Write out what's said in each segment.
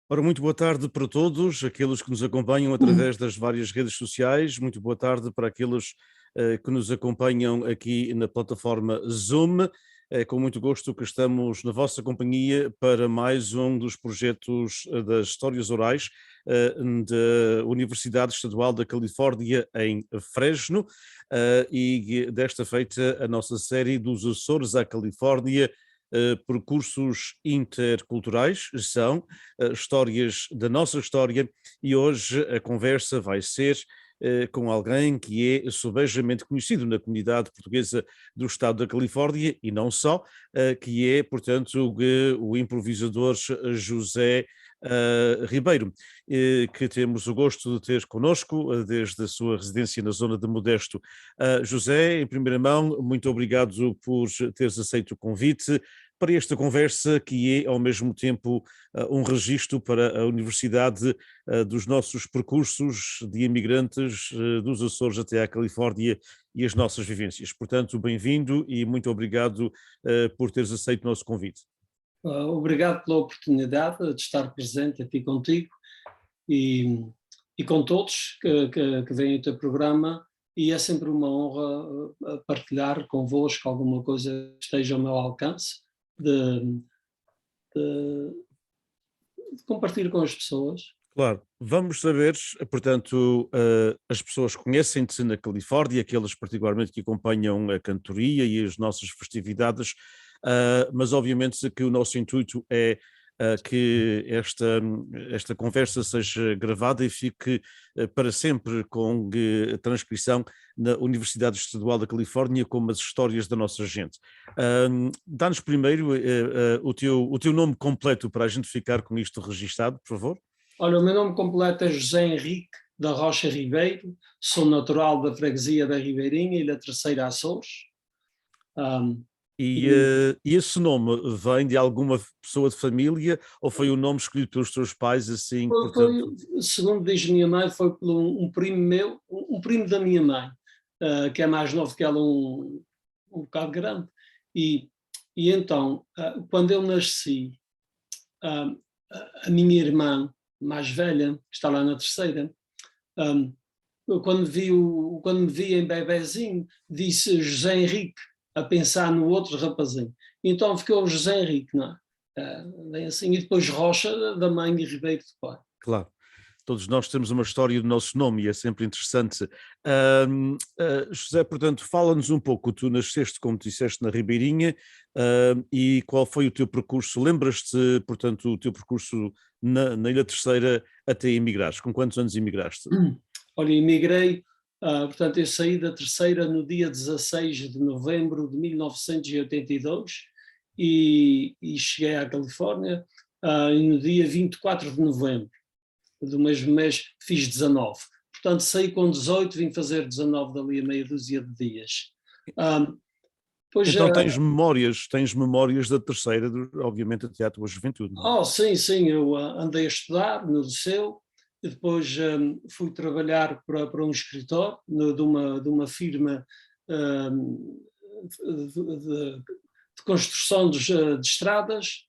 Ora, muito boa tarde para todos, aqueles que nos acompanham através das várias redes sociais. Muito boa tarde para aqueles que nos acompanham aqui na plataforma Zoom. É com muito gosto que estamos na vossa companhia para mais um dos projetos das Histórias Orais da Universidade Estadual da Califórnia em Fresno, e desta feita a nossa série dos Açores à Califórnia. Percursos interculturais são histórias da nossa história, e hoje a conversa vai ser com alguém que é subejamente conhecido na comunidade portuguesa do estado da Califórnia e não só, que é, portanto, o improvisador José Ribeiro, que temos o gosto de ter connosco desde a sua residência na zona de Modesto. José, em primeira mão, muito obrigado por teres aceito o convite para esta conversa, que é ao mesmo tempo um registro para a Universidade dos nossos percursos de imigrantes dos Açores até à Califórnia e as nossas vivências. Portanto, bem-vindo e muito obrigado por teres aceito o nosso convite. Obrigado pela oportunidade de estar presente aqui contigo e com todos que vêm ao teu programa, e é sempre uma honra partilhar convosco alguma coisa que esteja ao meu alcance, de compartilhar com as pessoas. Claro, vamos saber, portanto, as pessoas conhecem-te na Califórnia, aqueles particularmente que acompanham a cantoria e as nossas festividades, mas obviamente que o nosso intuito é que esta conversa seja gravada e fique para sempre com transcrição na Universidade Estadual da Califórnia, como as histórias da nossa gente. Dá-nos primeiro o teu nome completo para a gente ficar com isto registado, por favor. Olha, o meu nome completo é José Henrique da Rocha Ribeiro, sou natural da freguesia da Ribeirinha e da Terceira Açores. E esse nome vem de alguma pessoa de família ou foi o nome escolhido pelos teus pais assim, portanto? Segundo diz minha mãe, foi por um primo meu, um primo da minha mãe, que é mais novo que ela, um bocado grande. E então, quando eu nasci, a minha irmã mais velha, que está lá na terceira, quando me vi em bebezinho, disse José Henrique, a pensar no outro rapazinho. Então ficou o José Henrique, não é? Bem assim, e depois Rocha, da mãe, e Ribeiro de pai. Claro. Todos nós temos uma história do nosso nome e é sempre interessante. José, portanto, fala-nos um pouco. Tu nasceste, como disseste, na Ribeirinha, e qual foi o teu percurso? Lembras-te, portanto, o teu percurso na Ilha Terceira até emigrares? Com quantos anos emigraste? Olha, emigrei, portanto, eu saí da Terceira no dia 16 de novembro de 1982 e cheguei à Califórnia no dia 24 de novembro do mesmo mês, fiz 19. Portanto, saí com 18, vim fazer 19 dali a meia dúzia de dias. Então tens memórias da Terceira, obviamente até à tua juventude, não é? Sim, eu andei a estudar no liceu e depois fui trabalhar para um escritório de uma firma de construção de estradas,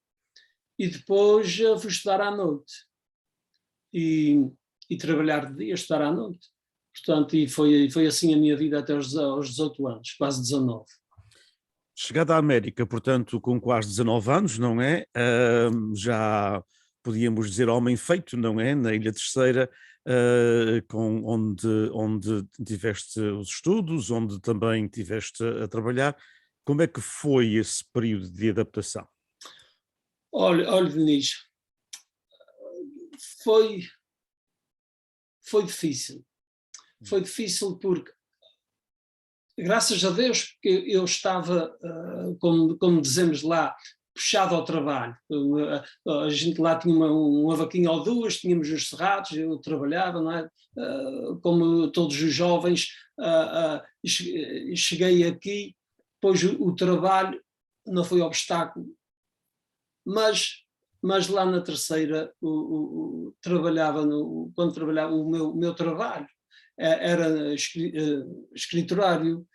e depois fui estudar à noite. E trabalhar de dia, estudar à noite. Portanto, e foi assim a minha vida até aos 18 anos, quase 19. Chegada à América, portanto, com quase 19 anos, não é? Já podíamos dizer homem feito, não é? Na Ilha Terceira, onde tiveste os estudos, onde também tiveste a trabalhar. Como é que foi esse período de adaptação? Olha, Denise, foi difícil. Foi difícil porque, graças a Deus, porque eu estava, como dizemos lá, puxado ao trabalho. A gente lá tinha uma vaquinha ou duas, tínhamos os cerrados, eu trabalhava, não é? Como todos os jovens, cheguei aqui, depois o trabalho não foi obstáculo, mas lá na Terceira, quando trabalhava o meu trabalho, era escriturário.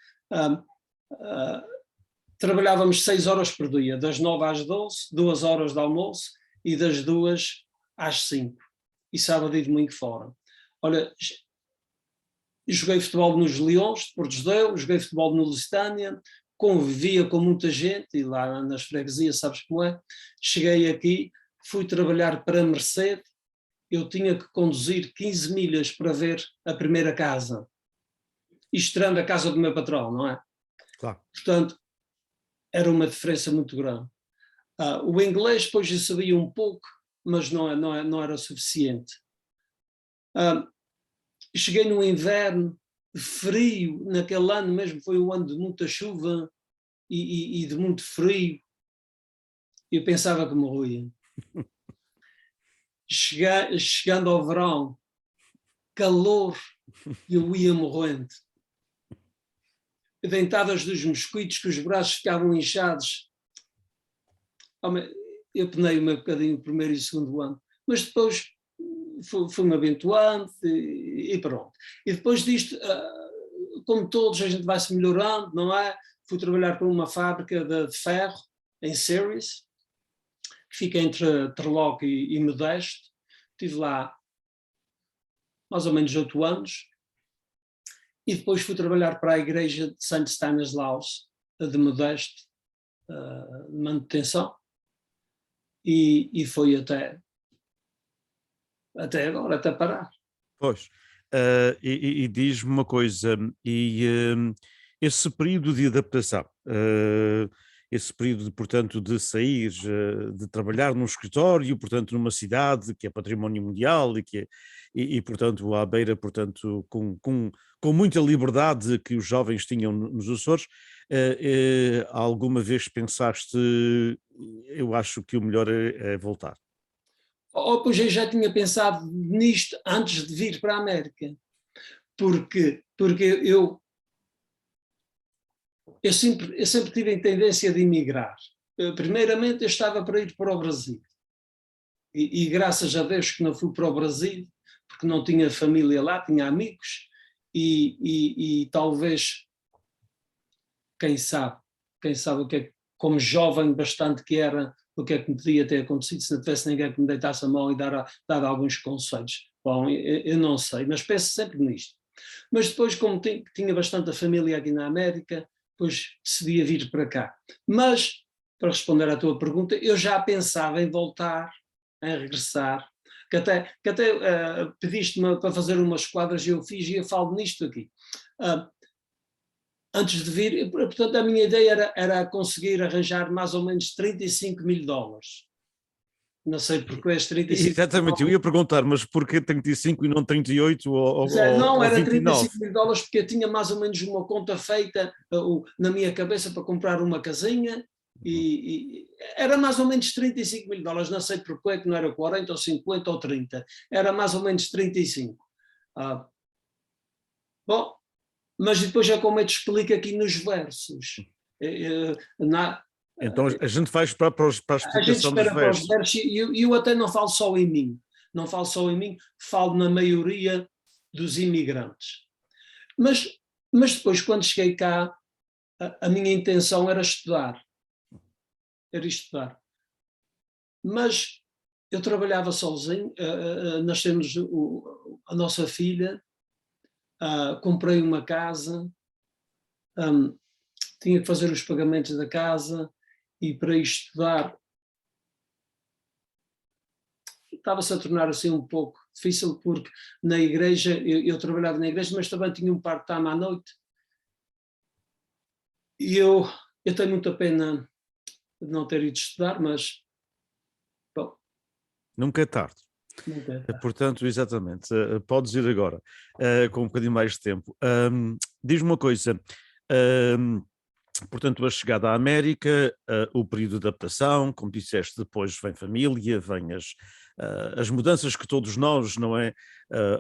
Trabalhávamos 6 horas por dia, das 9 às 12, 2 horas de almoço, e das 2 às 5 e sábado e domingo fora. Olha, joguei futebol nos Leões de Porto Judeu, joguei futebol no Lusitânia, convivia com muita gente, e lá nas freguesias, sabes como é? Cheguei aqui, fui trabalhar para a Merced, eu tinha que conduzir 15 milhas para ver a primeira casa, estreando a casa do meu patrão, não é? Claro. Portanto, era uma diferença muito grande. O inglês, depois eu sabia um pouco, mas não era suficiente. Cheguei no inverno, frio, naquele ano mesmo, foi um ano de muita chuva e de muito frio. Eu pensava que morria. Chegando ao verão, calor, eu ia morrendo. Dentadas dos mosquitos, que os braços ficavam inchados. Eu penei-me um bocadinho o primeiro e o segundo ano, mas depois fui-me habituando e pronto. E depois disto, como todos, a gente vai se melhorando, não é? Fui trabalhar para uma fábrica de ferro, em Ceres, que fica entre Terloque e Modesto. Estive lá mais ou menos 8 anos. E depois fui trabalhar para a igreja de Santo Stanislaus, de Modesto, de manutenção. E foi até agora, até parar. Pois, e diz-me uma coisa, esse período de adaptação, esse período, portanto, de sair, de trabalhar num escritório, portanto, numa cidade que é património mundial e portanto, à beira, portanto, com muita liberdade que os jovens tinham nos Açores, alguma vez pensaste, eu acho que o melhor é voltar? Pois eu já tinha pensado nisto antes de vir para a América, porque eu sempre tive a tendência de emigrar. Primeiramente eu estava para ir para o Brasil, e graças a Deus que não fui para o Brasil, porque não tinha família lá, tinha amigos, e talvez, quem sabe o que é, como jovem bastante que era, o que é que me podia ter acontecido se não tivesse ninguém que me deitasse a mão e dar alguns conselhos. Bom, eu não sei, mas penso sempre nisto. Mas depois, como tinha bastante a família aqui na América, depois decidi vir para cá. Mas, para responder à tua pergunta, eu já pensava em voltar, em regressar, que até pediste-me para fazer umas quadras e eu fiz, e eu falo nisto aqui. Antes de vir, portanto, a minha ideia era conseguir arranjar mais ou menos $35 mil. Não sei porque és 35 Exatamente, eu ia perguntar, mas porquê 35 e não 38 Não, ou era 29? $35 mil porque eu tinha mais ou menos uma conta feita na minha cabeça para comprar uma casinha e era mais ou menos $35 mil, não sei porquê que não era 40 ou 50 ou 30, era mais ou menos 35. Bom, mas depois é como eu te explico aqui nos versos. Então a gente vai para a A gente explicação dos espera para os versos. versos e eu até não falo só em mim, falo na maioria dos imigrantes. Mas depois, quando cheguei cá, a minha intenção era estudar. Mas eu trabalhava sozinho, nascemos a nossa filha, comprei uma casa, tinha que fazer os pagamentos da casa e para ir estudar estava-se a tornar assim um pouco difícil, porque na igreja, eu trabalhava na igreja, mas também tinha um part-time à noite. E eu tenho muita pena de não ter ido estudar, mas bom. Nunca é tarde. Nunca é tarde. Portanto, exatamente, podes ir agora, com um bocadinho mais de tempo. Diz-me uma coisa, portanto, a chegada à América, o período de adaptação, como disseste, depois vem família, vem as mudanças que todos nós, não é?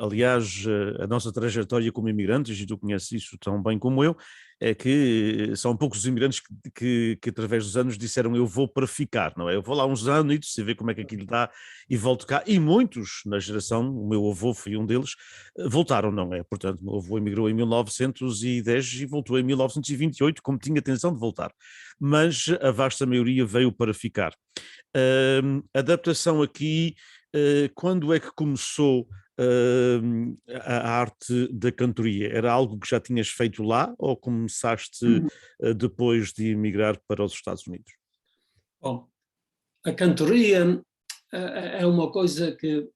Aliás, a nossa trajetória como imigrantes, e tu conheces isso tão bem como eu, é que são poucos os imigrantes que através dos anos disseram eu vou para ficar, não é? Eu vou lá uns anos e ver como é que aquilo dá e volto cá. E muitos na geração, o meu avô foi um deles, voltaram, não é? Portanto, o meu avô emigrou em 1910 e voltou em 1928, como tinha intenção de voltar. Mas a vasta maioria veio para ficar. Adaptação aqui, quando é que começou a arte da cantoria? Era algo que já tinhas feito lá ou começaste depois de emigrar para os Estados Unidos? Bom, a cantoria é uma coisa que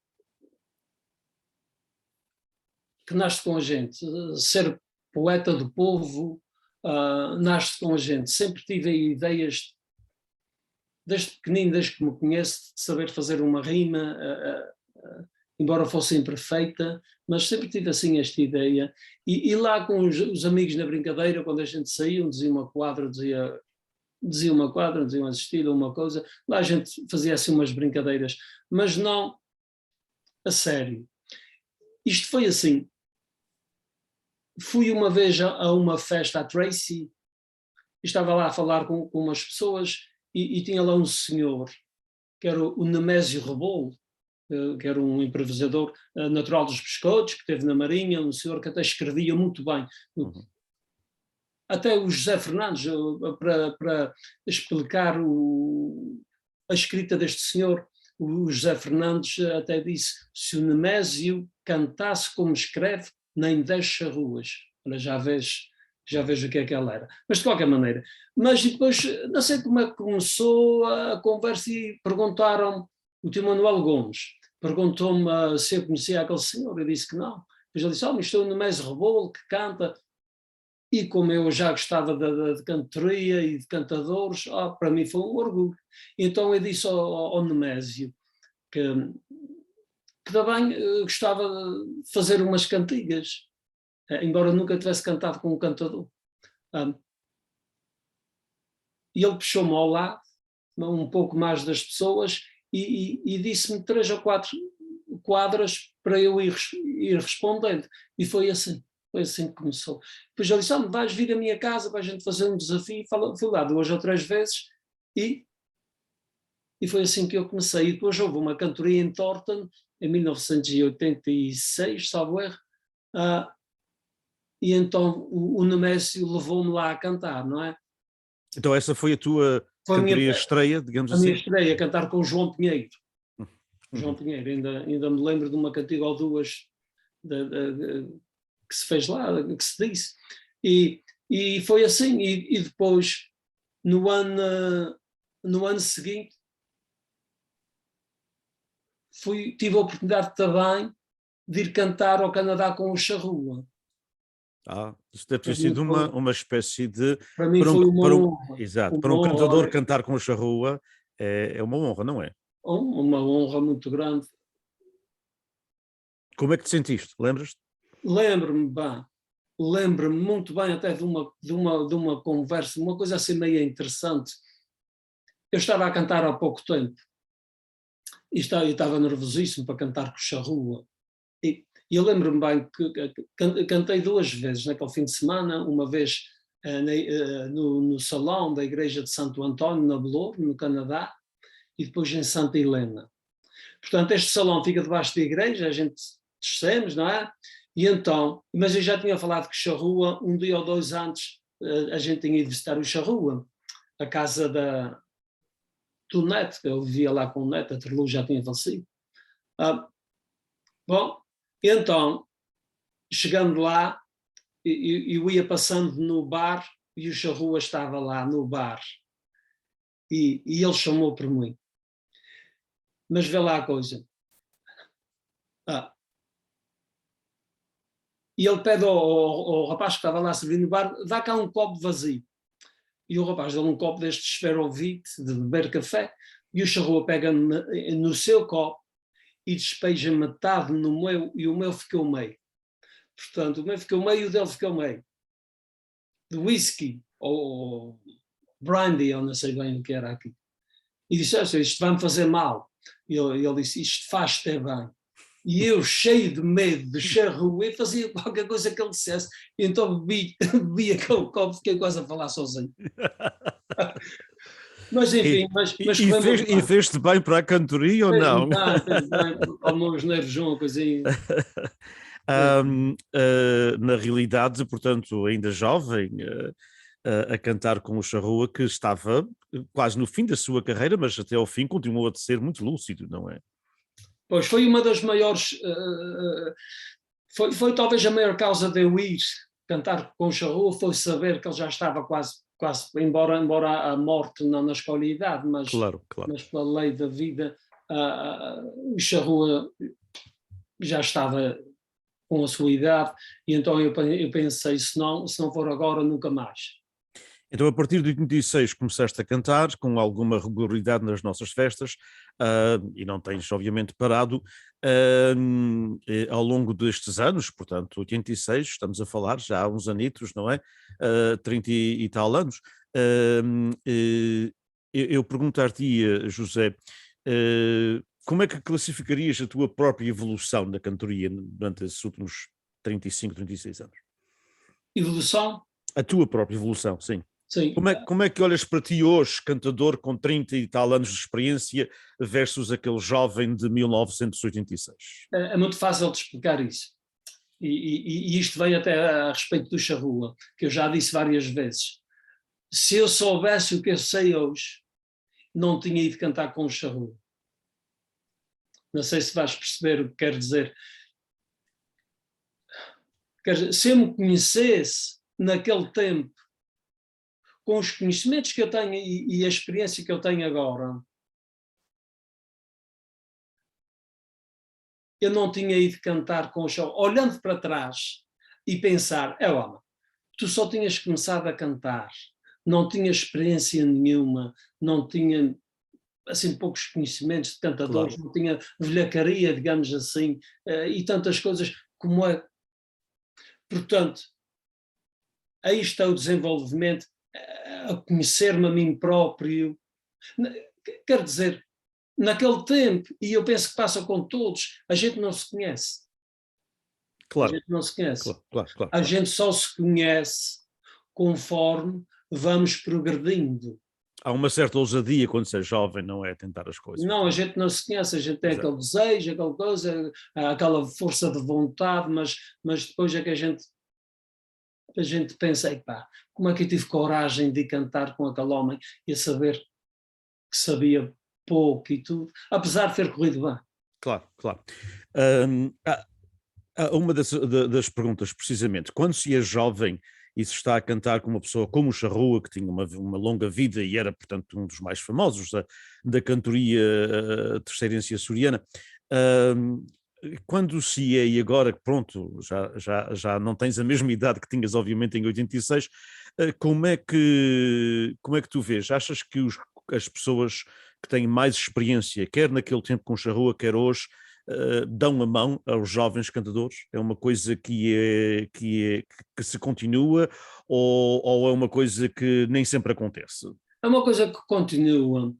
nasce com a gente. Ser poeta do povo nasce com a gente. Sempre tive ideias, desde pequenino, desde que me conheço, de saber fazer uma rima, embora fosse imperfeita, mas sempre tive assim esta ideia. E lá com os amigos na brincadeira, quando a gente saía, um dizia uma quadra, dizia uma quadra, dizia uma assistida, uma coisa, lá a gente fazia assim umas brincadeiras, mas não a sério. Isto foi assim. Fui uma vez a uma festa à Tracy, estava lá a falar com umas pessoas e tinha lá um senhor, que era o Nemésio Rebolo, que era um improvisador natural dos biscoitos, que esteve na Marinha, um senhor que até escrevia muito bem. Uhum. Até o José Fernandes, para explicar a escrita deste senhor, o José Fernandes até disse: se o Nemésio cantasse como escreve, nem deixa ruas. Olha, já vejo o que é que ela era. Mas de qualquer maneira. Mas e depois, não sei como é que começou a conversa e perguntaram, o tio Manuel Gomes perguntou-me se eu conhecia aquele senhor, eu disse que não. Depois ele disse: isto é o Nemésio Rebolo que canta. E como eu já gostava de cantoria e de cantadores, para mim foi um orgulho. Então eu disse ao Nemésio que também gostava de fazer umas cantigas, embora nunca tivesse cantado com um cantador. E ele puxou-me ao lado, um pouco mais das pessoas, e disse-me 3 ou 4 quadras para eu ir respondendo. E foi assim. Foi assim que começou. Depois ele disse: vais vir à minha casa para a gente fazer um desafio. Fui lá 2 ou 3 vezes e foi assim que eu comecei. E depois houve uma cantoria em Thornton, em 1986, salvo erro, e então o Nemésio levou-me lá a cantar, não é? Então essa foi a tua cantoria estreia, digamos assim? A minha estreia, a cantar com o João Pinheiro. João Pinheiro, ainda me lembro de uma cantiga ou duas que se fez lá, que se disse. E foi assim. E depois, no ano seguinte, tive a oportunidade também de ir cantar ao Canadá com o Charrua. Isso deve ter sido uma espécie de... Para mim foi uma honra. Exato, para um cantador cantar com o Charrua é uma honra, não é? Uma honra muito grande. Como é que te sentiste? Lembras-te? Lembro-me bem. Lembro-me muito bem até de uma conversa, uma coisa assim meio interessante. Eu estava a cantar há pouco tempo e estava nervosíssimo para cantar com o Charrua. E eu lembro-me bem que cantei 2 vezes naquele fim de semana, uma vez no salão da igreja de Santo António, na Bloor, no Canadá, e depois em Santa Helena. Portanto, este salão fica debaixo da igreja, a gente descemos, não é? E então, mas eu já tinha falado que o Charrua, um dia ou 2 antes, a gente tinha ido visitar o Charrua, a casa do Neto, que eu vivia lá com o Neto, a Terlu já tinha falecido. Bom, então, chegando lá, eu ia passando no bar e o Charrua estava lá no bar. E ele chamou por mim. Mas vê lá a coisa. E ele pede ao rapaz que estava lá servindo no bar: dá cá um copo vazio. E o rapaz dá um copo deste esferovite, de beber café, e o Charrua pega no seu copo e despeja metade no meu, e o meu ficou meio. Portanto, o meu ficou meio e o dele ficou meio. De whisky, ou brandy, ou não sei bem o que era aqui. E disse: isto vai-me fazer mal. E ele disse: isto faz-te bem. E eu, cheio de medo de Charrua, fazia qualquer coisa que ele dissesse, e então bebi aquele copo, fiquei quase a falar sozinho. Mas enfim, e fez-te bem para a cantoria ou não? Fez bem, calmou os nervos, uma coisinha. Na realidade, portanto, ainda jovem, a cantar com o Charrua, que estava quase no fim da sua carreira, mas até ao fim continuou a ser muito lúcido, não é? Pois foi uma das maiores, foi talvez a maior causa de eu ir cantar com o Charrua, foi saber que ele já estava quase, embora a morte não na escolaridade, Claro, claro. mas pela lei da vida, o Charrua já estava com a sua idade, e então eu pensei, se não for agora, nunca mais. Então, a partir de 86 começaste a cantar com alguma regularidade nas nossas festas, e não tens, obviamente, parado ao longo destes anos, portanto, 86, estamos a falar já há uns anitos, não é? 30 e tal anos. Eu perguntar-te, José, como é que classificarias a tua própria evolução na cantoria durante esses últimos 35, 36 anos? Evolução? A tua própria evolução, sim. Sim. Como é que olhas para ti hoje, cantador com 30 e tal anos de experiência, versus aquele jovem de 1986? É muito fácil de explicar isso. E isto vem até a respeito do Charrua, que eu já disse várias vezes. Se eu soubesse o que eu sei hoje, não tinha ido cantar com o Charrua. Não sei se vais perceber o que quero dizer. Quer dizer, se eu me conhecesse naquele tempo, com os conhecimentos que eu tenho e a experiência que eu tenho agora, eu não tinha ido cantar com o Charrua. Olhando para trás e pensar, homem, tu só tinhas começado a cantar, não tinhas experiência nenhuma, não tinha assim poucos conhecimentos de cantadores, Claro. não tinha velhacaria, digamos assim, e tantas coisas como é. Portanto, aí está o desenvolvimento, a conhecer-me a mim próprio. Quer dizer, naquele tempo, e eu penso que passa com todos, a gente não se conhece. A Claro, gente não se conhece. claro, claro, claro, A claro. gente só se conhece conforme vamos progredindo. Há uma certa ousadia quando se é jovem, não é? Tentar as coisas, Não, a não é? gente não se conhece, a gente tem Exato. aquele desejo, aquela coisa, aquela força de vontade, mas depois é que a gente pensa, epá, como é que eu tive coragem de cantar com aquele homem e a saber que sabia pouco e tudo, apesar de ter corrido bem. Claro, claro. Uma das perguntas, precisamente, quando se é jovem e se está a cantar com uma pessoa como o Charrua, que tinha uma longa vida e era, portanto, um dos mais famosos da cantoria terceirense açoriana, hum, quando se é, e agora que pronto, já não tens a mesma idade que tinhas, obviamente, em 86, como é que tu vês? Achas que as pessoas que têm mais experiência, quer naquele tempo com o Charrua, quer hoje, dão a mão aos jovens cantadores? É uma coisa que se continua ou é uma coisa que nem sempre acontece? É uma coisa que continua,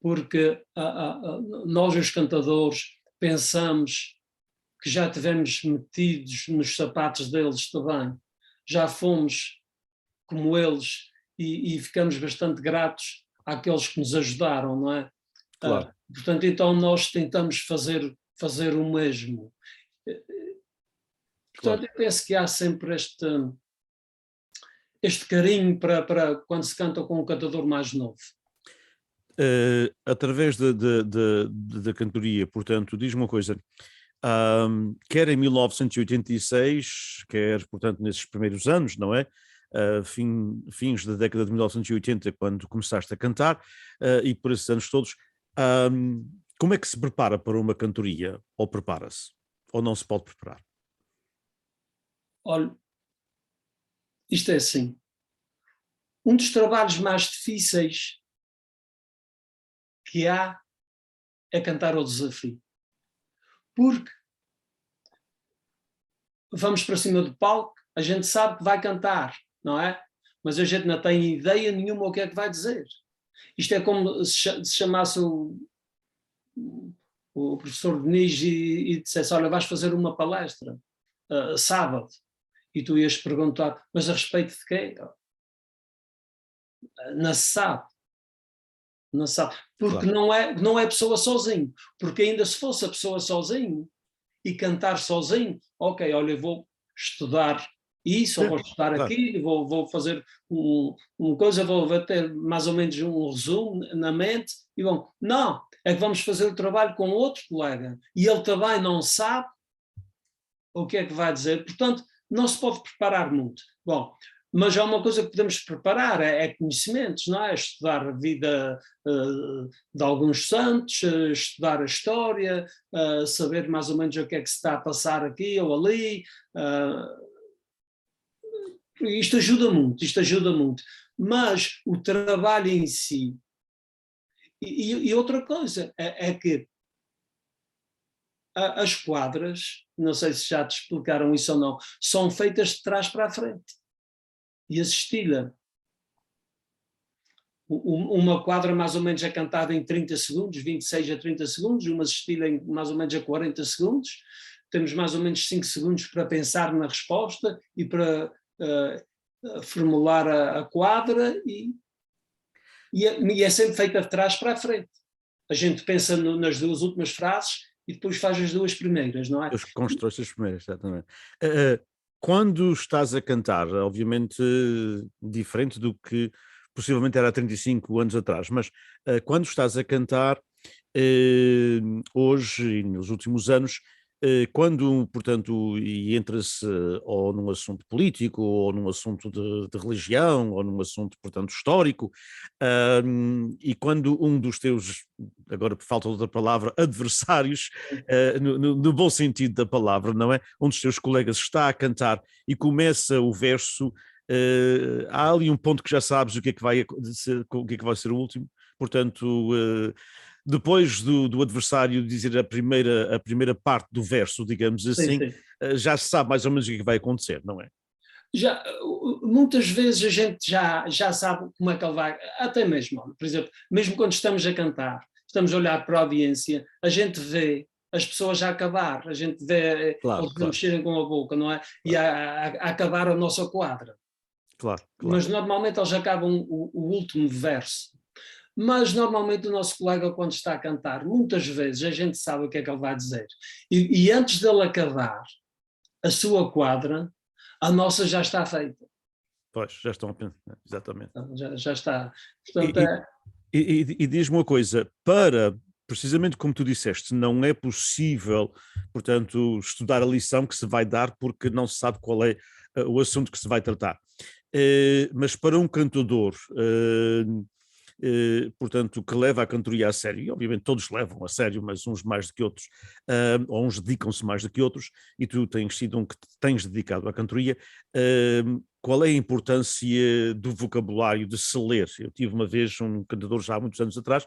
porque nós, os cantadores, pensamos que já tivemos metidos nos sapatos deles também, já fomos como eles e ficamos bastante gratos àqueles que nos ajudaram, não é? Claro, Portanto, então nós tentamos fazer o mesmo. claro. Portanto, eu penso que há sempre este carinho para quando se canta com um cantador mais novo. Através da cantoria, portanto, diz-me uma coisa, quer em 1986, quer, portanto, nesses primeiros anos, não é? Fins da década de 1980, quando começaste a cantar, e por esses anos todos, como é que se prepara para uma cantoria? Ou prepara-se? Ou não se pode preparar? Olha, isto é assim. Um dos trabalhos mais difíceis que há é cantar ao desafio. Porque vamos para cima do palco, a gente sabe que vai cantar, não é? Mas a gente não tem ideia nenhuma o que é que vai dizer. Isto é como se chamasse o professor Denis e dissesse, olha, vais fazer uma palestra sábado, e tu ias perguntar, mas a respeito de quê? Não se sabe. Não sabe. Porque Claro. não é pessoa sozinho. Porque ainda se fosse a pessoa sozinho e cantar sozinho, ok, olha, eu vou estudar isso, ou Sim, vou estudar claro. aquilo, vou fazer uma coisa, vou ter mais ou menos um resumo na mente, e bom, não, é que vamos fazer o trabalho com outro colega e ele também não sabe o que é que vai dizer. Portanto, não se pode preparar muito. Bom, mas há uma coisa que podemos preparar, é conhecimentos, não é? Estudar a vida de alguns santos, estudar a história, saber mais ou menos o que é que se está a passar aqui ou ali. Isto ajuda muito, isto ajuda muito. Mas o trabalho em si. E outra coisa é que as quadras, não sei se já te explicaram isso ou não, são feitas de trás para a frente. E a cestilha, uma quadra mais ou menos é cantada em 30 segundos, 26 a 30 segundos, uma cestilha em mais ou menos a 40 segundos, temos mais ou menos 5 segundos para pensar na resposta e para formular a quadra e é sempre feita de trás para a frente. A gente pensa nas duas últimas frases e depois faz as duas primeiras, não é? Os que constrói as primeiras, exatamente. Quando estás a cantar, obviamente diferente do que possivelmente era há 35 anos atrás, mas quando estás a cantar hoje e nos últimos anos, quando, portanto, e entra-se ou num assunto político, ou num assunto de religião, ou num assunto, portanto, histórico, e quando um dos teus, agora por falta de outra palavra, adversários, no bom sentido da palavra, não é? Um dos teus colegas está a cantar e começa o verso, há ali um ponto que já sabes o que é que vai ser, o que é que vai ser o último, portanto, depois do adversário dizer a primeira parte do verso, digamos Sim, assim, sim. já se sabe mais ou menos o que é que vai acontecer, não é? Muitas vezes a gente já sabe como é que ele vai, até mesmo, por exemplo, mesmo quando estamos a cantar, estamos a olhar para a audiência, a gente vê as pessoas a acabar, a gente vê Claro, eles a claro, mexerem com a boca, não é? E claro, a acabar a nossa quadra. claro, claro. Mas normalmente eles acabam o último verso. Mas normalmente o nosso colega, quando está a cantar, muitas vezes a gente sabe o que é que ele vai dizer. E antes dele acabar a sua quadra, a nossa já está feita. Pois, já estão a pensar, exatamente. Já está. E, Portanto, e, e diz-me uma coisa, precisamente como tu disseste, não é possível, portanto, estudar a lição que se vai dar porque não se sabe qual é o assunto que se vai tratar. Mas para um cantador, portanto, que leva a cantoria a sério, e obviamente todos levam a sério, mas uns mais do que outros, ou uns dedicam-se mais do que outros, e tu tens sido um que te tens dedicado à cantoria, qual é a importância do vocabulário, de se ler? Eu tive uma vez um cantador já há muitos anos atrás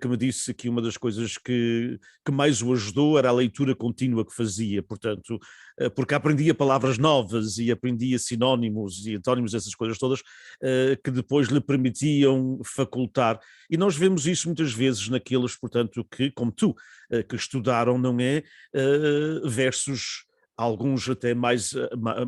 que me disse que uma das coisas que mais o ajudou era a leitura contínua que fazia, portanto, porque aprendia palavras novas e aprendia sinónimos e antónimos, essas coisas todas, que depois lhe permitiam facultar. E nós vemos isso muitas vezes naqueles, portanto, que, como tu, que estudaram, não é, versos alguns até mais,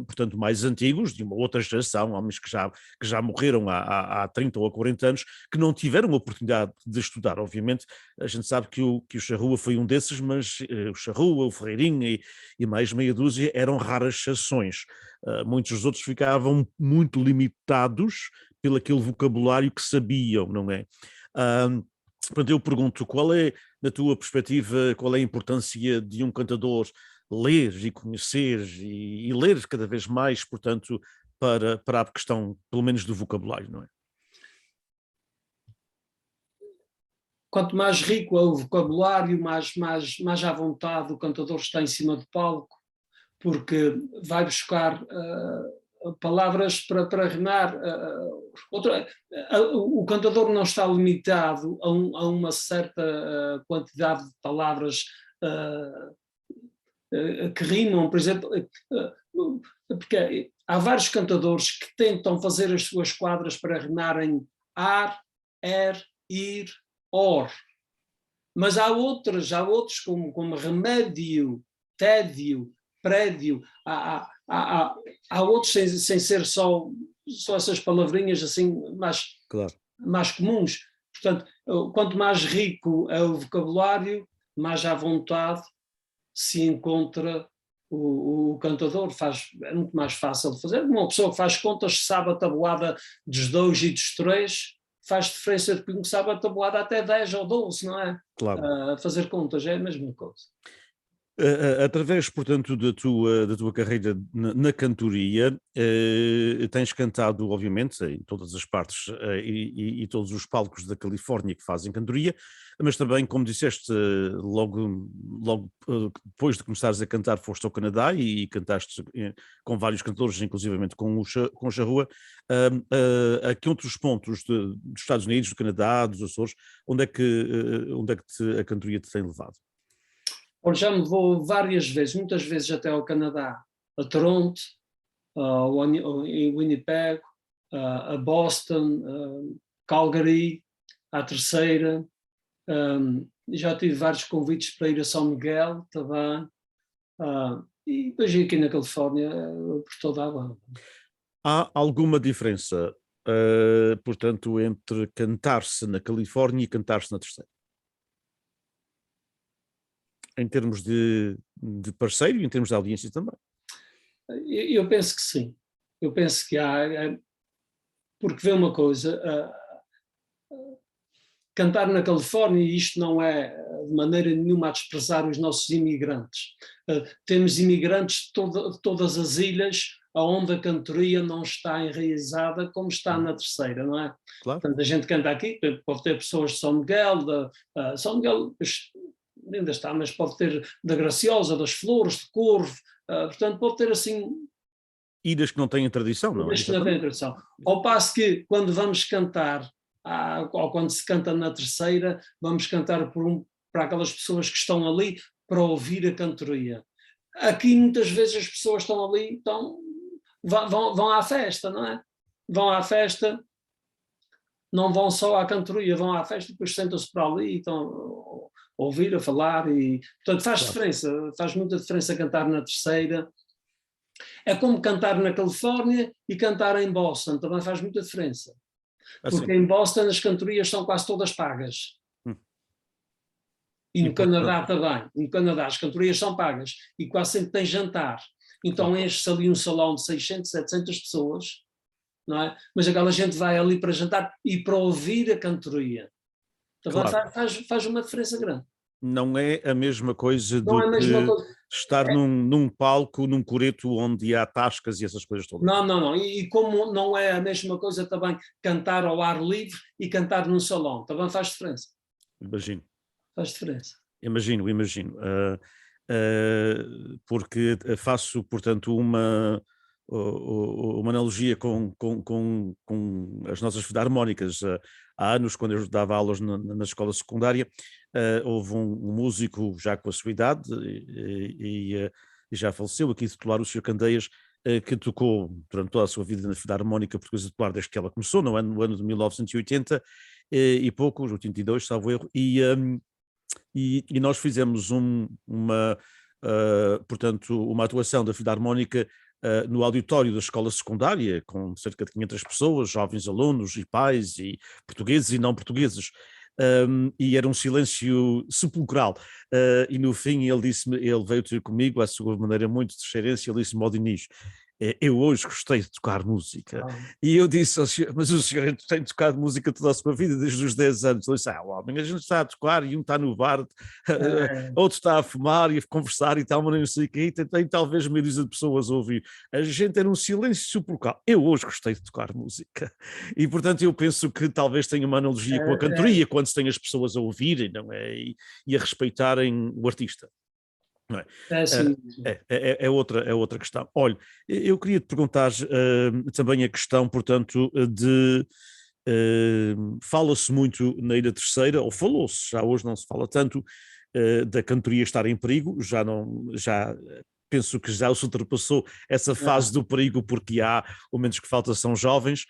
portanto, mais antigos, de uma outra geração, homens que já morreram há 30 ou 40 anos, que não tiveram a oportunidade de estudar. Obviamente, a gente sabe que o Charrua foi um desses, mas o Charrua, o Ferreirinha e mais meia dúzia eram raras exceções. Muitos dos outros ficavam muito limitados pelo aquele vocabulário que sabiam, não é? Portanto, eu pergunto, qual é, na tua perspectiva, qual é a importância de um cantador ler e conhecer e ler cada vez mais, portanto, para a questão, pelo menos, do vocabulário, não é? quanto mais rico é o vocabulário, mais à vontade o cantador está em cima do palco, porque vai buscar palavras para rimar. O cantador não está limitado a uma certa quantidade de palavras que rimam, por exemplo, porque há vários cantadores que tentam fazer as suas quadras para rimar em ar, ir, or. Mas há outros como remédio, tédio, prédio, há outros sem ser só essas palavrinhas assim Claro. mais comuns. Portanto, quanto mais rico é o vocabulário, mais à vontade se encontra o cantador. É muito mais fácil de fazer. Uma pessoa que faz contas sabe a tabuada dos 2 e dos 3, faz diferença de começar a tabuada até 10 ou 12, não é? Claro. Fazer contas é a mesma coisa. Através, portanto, da tua carreira na cantoria, tens cantado, obviamente, em todas as partes e todos os palcos da Califórnia que fazem cantoria, mas também, como disseste, logo depois de começares a cantar, foste ao Canadá e cantaste com vários cantores, inclusivamente com o Charrua. A que outros pontos dos Estados Unidos, do Canadá, dos Açores, onde é que a cantoria te tem levado? Olha, já me vou várias vezes, muitas vezes até ao Canadá, a Toronto, em Winnipeg, a Boston, Calgary, à Terceira. Já tive vários convites para ir a São Miguel também. E depois aqui na Califórnia, por toda a banda. Há alguma diferença, portanto, entre cantar-se na Califórnia e cantar-se na Terceira? Em termos de parceiro e em termos de audiência também. Eu penso que sim. Eu penso que há, porque vê uma coisa, cantar na Califórnia, e isto não é de maneira nenhuma a desprezar os nossos imigrantes. Temos imigrantes de todas as ilhas onde a cantoria não está enraizada como está na Terceira, não é? Claro. Portanto, a gente canta aqui, pode ter pessoas de São Miguel, São Miguel ainda está, mas pode ter da Graciosa, das Flores, de Corvo, portanto pode ter assim... Ilhas que não têm tradição, não é? Ilhas que não têm tradição. Ao passo que quando vamos cantar, ou quando se canta na Terceira, vamos cantar para aquelas pessoas que estão ali para ouvir a cantoria. Aqui muitas vezes as pessoas estão ali, vão à festa, não é? Vão à festa, não vão só à cantoria, vão à festa e depois sentam-se para ali e estão a ouvir, a falar. Portanto, faz diferença, faz muita diferença cantar na Terceira. É como cantar na Califórnia e cantar em Boston, também faz muita diferença. Porque em Boston as cantorias são quase todas pagas. E no Canadá também. No Canadá as cantorias são pagas e quase sempre tem jantar. Então enche-se ali um salão de 600, 700 pessoas, não é? Mas aquela gente vai ali para jantar e para ouvir a cantoria. Também faz uma diferença grande. Não é a mesma coisa Não do é a mesma que coisa. estar num palco, num coreto onde há tascas e essas coisas todas. Não. E como não é a mesma coisa também cantar ao ar livre e cantar num salão, também faz diferença. Imagino. Faz diferença. Imagino. Porque faço, portanto, uma analogia com as nossas filarmónicas. Há anos, quando eu dava aulas na escola secundária, houve um músico já com a sua idade e já faleceu, aqui titular, o Sr. Candeias, que tocou durante toda a sua vida na Filarmónica Portuguesa titular desde que ela começou, no ano de 1980 e poucos, 82, salvo erro, e nós fizemos portanto, uma atuação da Filarmónica no auditório da escola secundária, com cerca de 500 pessoas, jovens alunos e pais, e portugueses e não portugueses, e era um silêncio sepulcral, e no fim ele veio ter comigo, à sua maneira muito descerense, ele disse-me: "Ó Dinis, eu hoje gostei de tocar música." E eu disse ao senhor: "Mas o senhor tem tocado música toda a sua vida, desde os 10 anos. Ele disse: "Homem, a gente está a tocar e um está no bar, outro está a fumar e a conversar e tal, mas não sei o quê, e tem talvez meia dúzia de pessoas a ouvir. A gente era um silêncio sepulcral. Eu hoje gostei de tocar música." E portanto eu penso que talvez tenha uma analogia com a cantoria, quando se tem as pessoas a ouvirem, não é? E a respeitarem o artista. Não é? Sim. É outra questão. Olha, eu queria te perguntar também a questão, portanto, fala-se muito na Ilha Terceira, ou falou-se, já hoje não se fala tanto, da cantoria estar em perigo, já penso que já se ultrapassou essa fase do perigo, porque há, o menos que falta são jovens.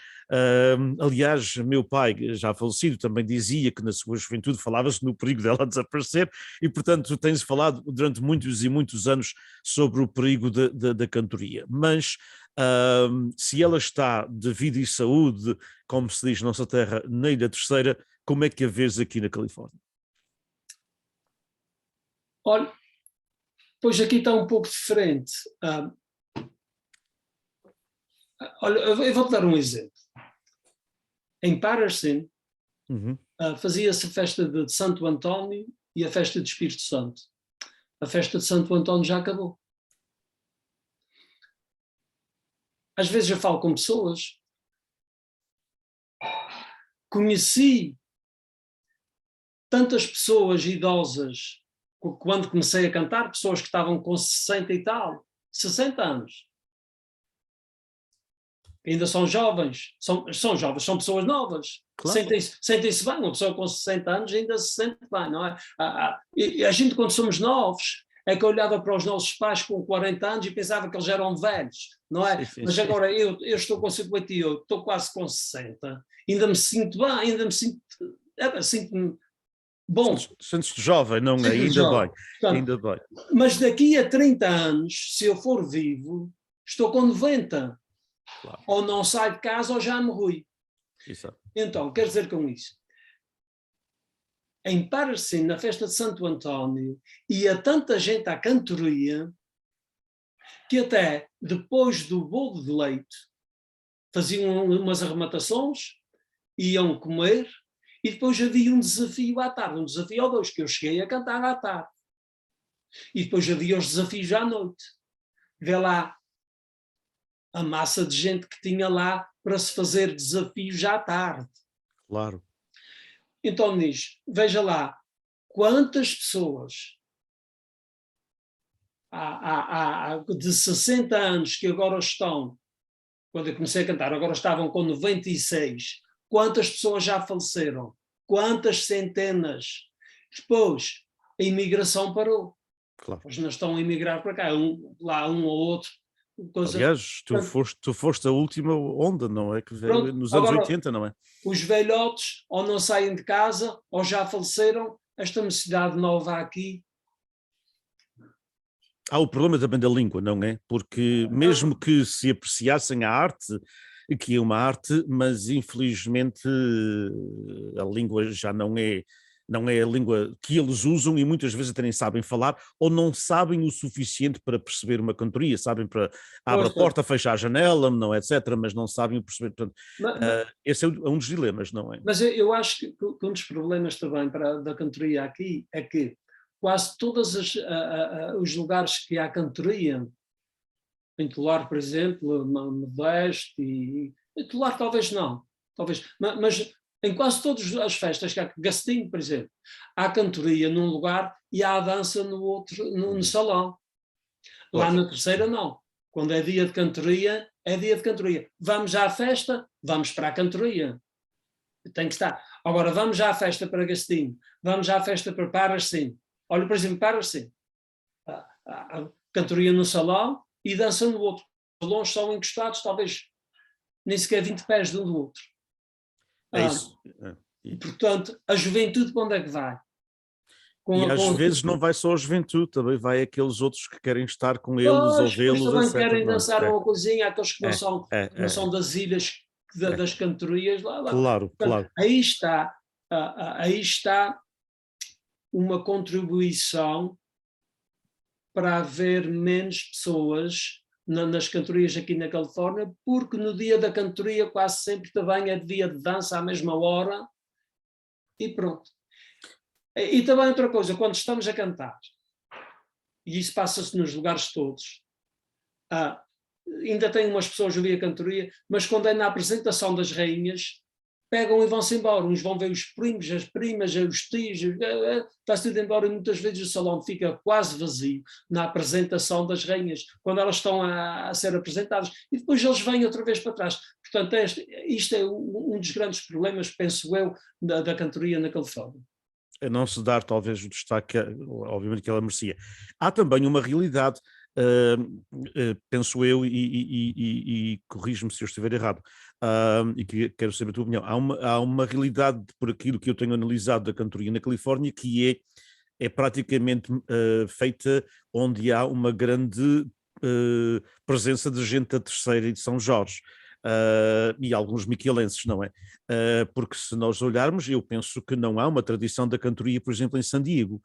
Aliás, meu pai, já falecido, também dizia que na sua juventude falava-se no perigo dela desaparecer, e portanto tem-se falado durante muitos e muitos anos sobre o perigo da cantoria. Mas se ela está de vida e saúde, como se diz na nossa terra, na Ilha Terceira, como é que a vês aqui na Califórnia? Olha, pois aqui está um pouco diferente. Olha, eu vou-te dar um exemplo. Em Patterson, Uhum. Fazia-se a festa de Santo António e a festa de Espírito Santo. A festa de Santo António já acabou. Às vezes eu falo com pessoas, conheci tantas pessoas idosas quando comecei a cantar, pessoas que estavam com 60 e tal, 60 anos. Ainda são jovens, são jovens, são pessoas novas. Claro. Sentem-se bem, uma pessoa com 60 anos ainda se sente bem, não é? E a gente, quando somos novos, é que olhava para os nossos pais com 40 anos e pensava que eles eram velhos, não é? Sim, Mas sim. agora eu estou com 58, estou quase com 60, ainda me sinto bem, ainda me sinto-me bom. Sentes-te jovem, não é? Ainda Jovem. bem, Portanto, ainda bem. mas daqui a 30 anos, se eu for vivo, estou com 90. Claro. Ou não saio de casa ou já morri. Exato. Então, quero dizer com isso, em Paracim, na festa de Santo António, ia tanta gente à cantoria que até depois do bolo de leite faziam umas arrematações, iam comer e depois havia um desafio à tarde, um desafio ou dois, que eu cheguei a cantar à tarde. E depois havia os desafios à noite. Vê lá a massa de gente que tinha lá para se fazer desafios à tarde. Claro. Então veja lá, quantas pessoas de 60 anos que agora estão, quando eu comecei a cantar, agora estavam com 96, quantas pessoas já faleceram? Quantas centenas? Depois, a imigração parou. Claro. Eles não estão a emigrar para cá, lá um ou outro. Coisa. Aliás, tu foste a última onda, não é? Que veio Pronto, nos anos agora, 80, não é? os velhotes ou não saem de casa ou já faleceram. Esta necessidade nova aqui. Há o problema também da língua, não é? Porque mesmo que se apreciassem a arte, que é uma arte, mas infelizmente a língua já não é a língua que eles usam e muitas vezes até nem sabem falar ou não sabem o suficiente para perceber uma cantoria, sabem para abre a porta, fecha a janela, não é, etc., mas não sabem o perceber. Portanto, esse é um dos dilemas, não é? Mas eu acho que um dos problemas também da cantoria aqui é que quase todos os lugares que há cantoria, em Tolar, por exemplo, Modesto em Tolar talvez não, mas em quase todas as festas que há, Gastinho, por exemplo, há cantoria num lugar e há a dança no outro, no salão. Lá na terceira não. Quando é dia de cantoria, é dia de cantoria. Vamos à festa, vamos para a cantoria. Tem que estar. Agora, vamos à festa para Gastinho, vamos à festa para Paracim. Olha, por exemplo, Paracim. A cantoria no salão e dança no outro. Os salões são encostados, talvez nem sequer 20 pés de um do outro. É isso. Portanto, a juventude para onde é que vai? Às vezes não vai só a juventude, também vai aqueles outros que querem estar com eles ou Pois vê-los, também etc. querem dançar uma coisinha, aqueles que não são das ilhas das cantorias. Lá. Claro, Portanto, claro. aí está uma contribuição para haver menos pessoas nas cantorias aqui na Califórnia, porque no dia da cantoria quase sempre também é dia de dança à mesma hora e pronto. E também outra coisa, quando estamos a cantar, e isso passa-se nos lugares todos, ainda tem umas pessoas a ouvir a cantoria, mas quando é na apresentação das rainhas, pegam e vão-se embora. Uns vão ver os primos, as primas, os tios, está-se tudo embora e muitas vezes o salão fica quase vazio na apresentação das rainhas, quando elas estão a ser apresentadas, e depois eles vêm outra vez para trás. Portanto, isto é um dos grandes problemas, penso eu, da cantoria na Califórnia. A não se dar talvez o destaque, obviamente, que ela merecia. Há também uma realidade, penso eu, e corrijo-me se eu estiver errado, e quero saber a tua opinião. Há uma realidade, por aquilo que eu tenho analisado da cantoria na Califórnia, que é praticamente feita onde há uma grande presença de gente da Terceira e de São Jorge. E alguns miquelenses, não é? Porque se nós olharmos, eu penso que não há uma tradição da cantoria, por exemplo, em San Diego,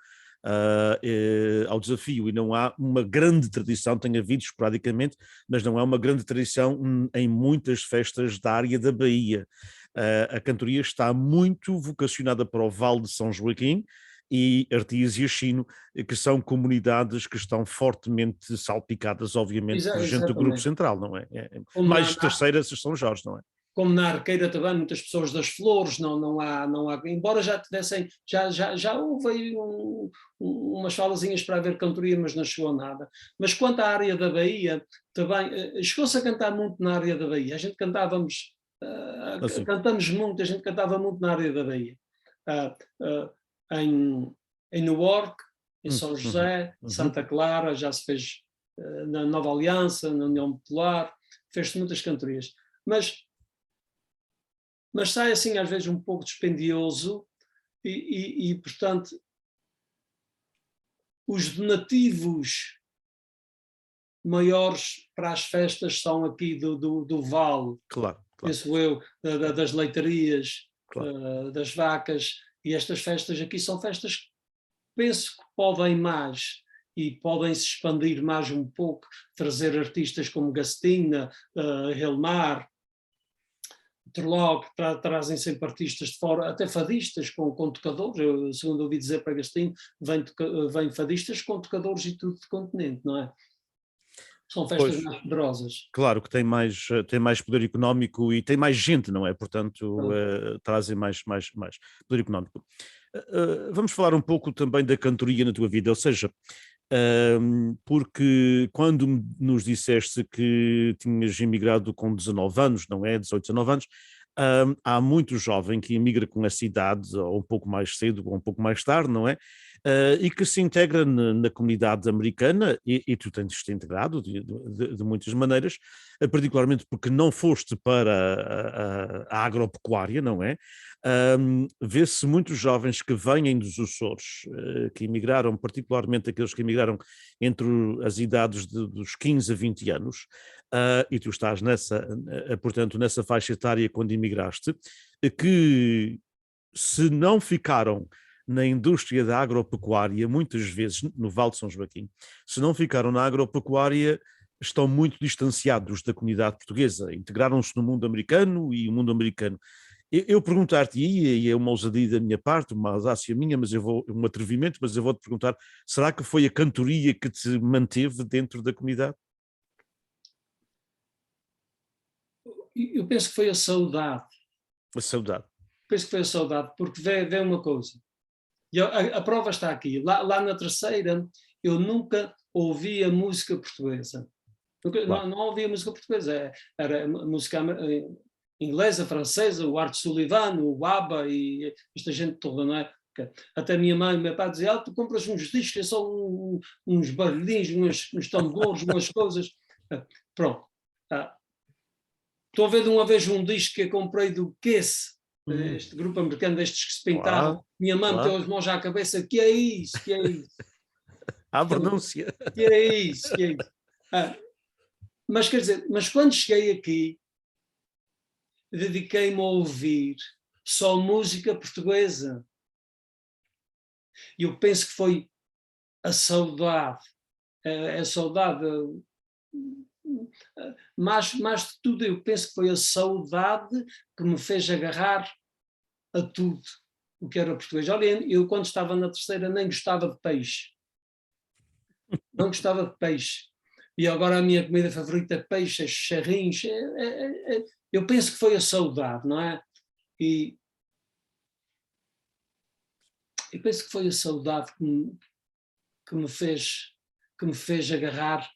ao desafio, e não há uma grande tradição, tem havido esporadicamente, mas não há uma grande tradição em muitas festas da área da Bahia. A cantoria está muito vocacionada para o Vale de São Joaquim e Artias e Achino, que são comunidades que estão fortemente salpicadas, obviamente, por gente do Grupo Exatamente. Central, não é? Como na, Mais terceiras São Jorge, não é? como na Arqueira também, muitas pessoas das flores, não há, embora já tivessem, já houve aí umas falazinhas para haver cantoria, mas não chegou a nada. Mas quanto à área da Bahia, também, chegou-se a cantar muito na área da Bahia, a gente Assim. cantamos muito, a gente cantava muito na área da Bahia. Ah, em Newark, em São Uhum, José, uhum. Santa Clara, já se fez na Nova Aliança, na União Popular, fez-se muitas cantorias. Mas sai assim às vezes um pouco dispendioso e portanto, os donativos maiores para as festas são aqui do Vale, Claro, claro, penso eu, das leitarias, claro. das vacas, e estas festas aqui são festas que penso que podem mais e podem se expandir mais um pouco, trazer artistas como Gastina, Helmar, Interlock, trazem sempre artistas de fora, até fadistas com tocadores, segundo ouvi dizer para Gastinho, vem fadistas com tocadores e tudo de continente, não é? São festas Pois, mais poderosas. claro que tem mais poder económico e tem mais gente, não é? Portanto, Pronto. trazem mais poder económico. Vamos falar um pouco também da cantoria na tua vida, ou seja, porque quando nos disseste que tinhas emigrado com 19 anos, não é? 18, 19 anos, há muito jovem que emigra com essa idade, ou um pouco mais cedo, ou um pouco mais tarde, não é? E que se integra na comunidade americana, e tu tens-te integrado de muitas maneiras, particularmente porque não foste para a agropecuária, não é? Vê-se muitos jovens que vêm dos Açores, que emigraram, particularmente aqueles que emigraram entre as idades dos 15 a 20 anos, e tu estás portanto, nessa faixa etária quando emigraste, que se não ficaram na indústria da agropecuária, muitas vezes no Vale de São Joaquim, se não ficaram na agropecuária, estão muito distanciados da comunidade portuguesa, integraram-se no mundo americano e o mundo americano. Eu perguntar-te-ia, e é uma ousadia da minha parte, uma audácia minha, um atrevimento, mas eu vou-te perguntar, será que foi a cantoria que te manteve dentro da comunidade? Eu penso que foi a saudade, A saudade. penso que foi a saudade, porque vê uma coisa, e a prova está aqui, lá na terceira eu nunca ouvia música portuguesa, Claro, não ouvia música portuguesa, era música inglesa, francesa, o Art Sullivan, o ABBA e esta gente toda, não é? Até a minha mãe e meu pai diziam, tu compras uns discos, é só uns barulhinhos, uns tambores, umas coisas. Pronto. Estou a ver de uma vez um disco que eu comprei do Kiss, hum, este grupo americano, destes que se pintavam. claro, Minha mãe meteu claro. as mãos à cabeça, que é isso, que é isso, À que é isso, pronúncia. que é isso, que é isso. Mas quer dizer, mas quando cheguei aqui, dediquei-me a ouvir só música portuguesa. E eu penso que foi a saudade, a saudade, mais de tudo, eu penso que foi a saudade que me fez agarrar a tudo o que era português. Olha, eu quando estava na terceira nem gostava de peixe, não gostava de peixe. E agora a minha comida favorita é peixe, é charrinhos. Eu penso que foi a saudade, não é? E eu penso que foi a saudade que me fez agarrar,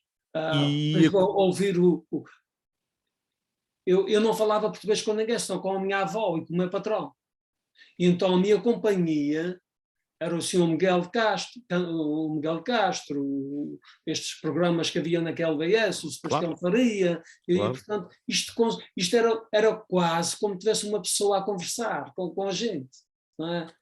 E depois de ouvir eu não falava português com ninguém, senão com a minha avó e com o meu patrão. E então a minha companhia era o senhor Miguel Castro, estes programas que havia naquela LBS, o claro, Sebastião Faria, e claro. portanto isto era quase como tivesse uma pessoa a conversar com a gente, não é?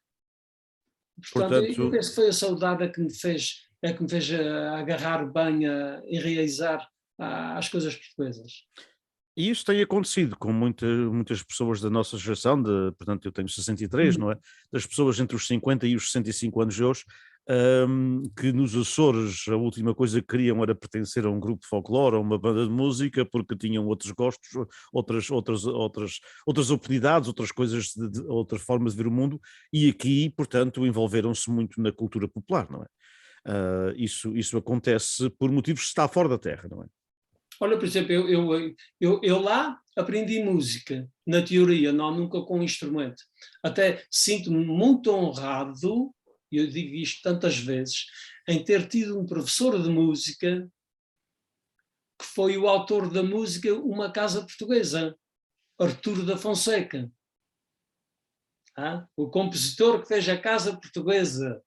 Portanto, eu Portanto, penso que foi a saudade a que me fez agarrar bem, enraizar às coisas portuguesas. e isso tem acontecido com muitas pessoas da nossa geração, portanto eu tenho 63, não Hum. é? Das pessoas entre os 50 e os 65 anos de hoje, que nos Açores a última coisa que queriam era pertencer a um grupo de folclore, a uma banda de música, porque tinham outros gostos, outras oportunidades, outras coisas, outras formas de ver o mundo, e aqui, portanto, envolveram-se muito na cultura popular, não é? Isso acontece por motivos de estar fora da terra, não é? Olha, por exemplo, eu lá aprendi música, na teoria, não nunca com instrumento. Até sinto-me muito honrado, e eu digo isto tantas vezes, em ter tido um professor de música que foi o autor da música Uma Casa Portuguesa, Arturo da Fonseca. O compositor que fez a Casa Portuguesa,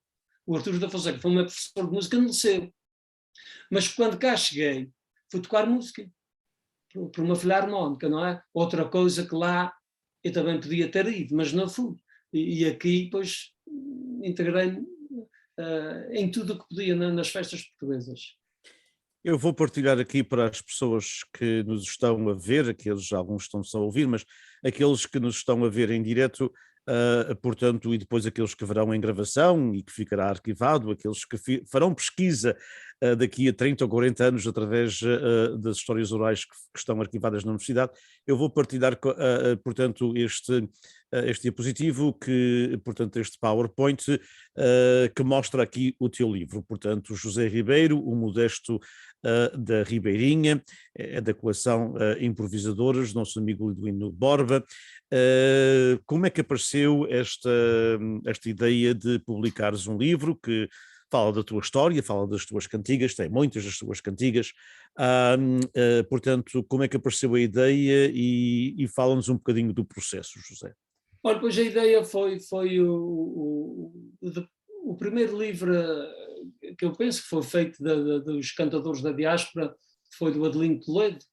o Arturo da Fonseca, foi o meu professor de música no liceu. Mas quando cá cheguei, fui tocar música por uma filarmónica, não é? Outra coisa que lá eu também podia ter ido, mas não fui. E aqui, pois, integrei-me em tudo o que podia nas festas portuguesas. Eu vou partilhar aqui para as pessoas que nos estão a ver, alguns estão só a ouvir, mas aqueles que nos estão a ver em direto, portanto, e depois aqueles que verão em gravação e que ficará arquivado, aqueles que farão pesquisa daqui a 30 ou 40 anos através das histórias orais que estão arquivadas na universidade, eu vou partilhar, portanto, este diapositivo, portanto, este PowerPoint, que mostra aqui o teu livro. Portanto, José Ribeiro, o Modesto da Ribeirinha, é da coleção Improvisadores, nosso amigo Liduíno Borba. Como é que apareceu esta ideia de publicares um livro que fala da tua história, fala das tuas cantigas, tem muitas das tuas cantigas, portanto, como é que apareceu a ideia e fala-nos um bocadinho do processo, José. Olha, pois a ideia foi o primeiro livro que eu penso que foi feito dos cantadores da diáspora, foi do Adelino Toledo,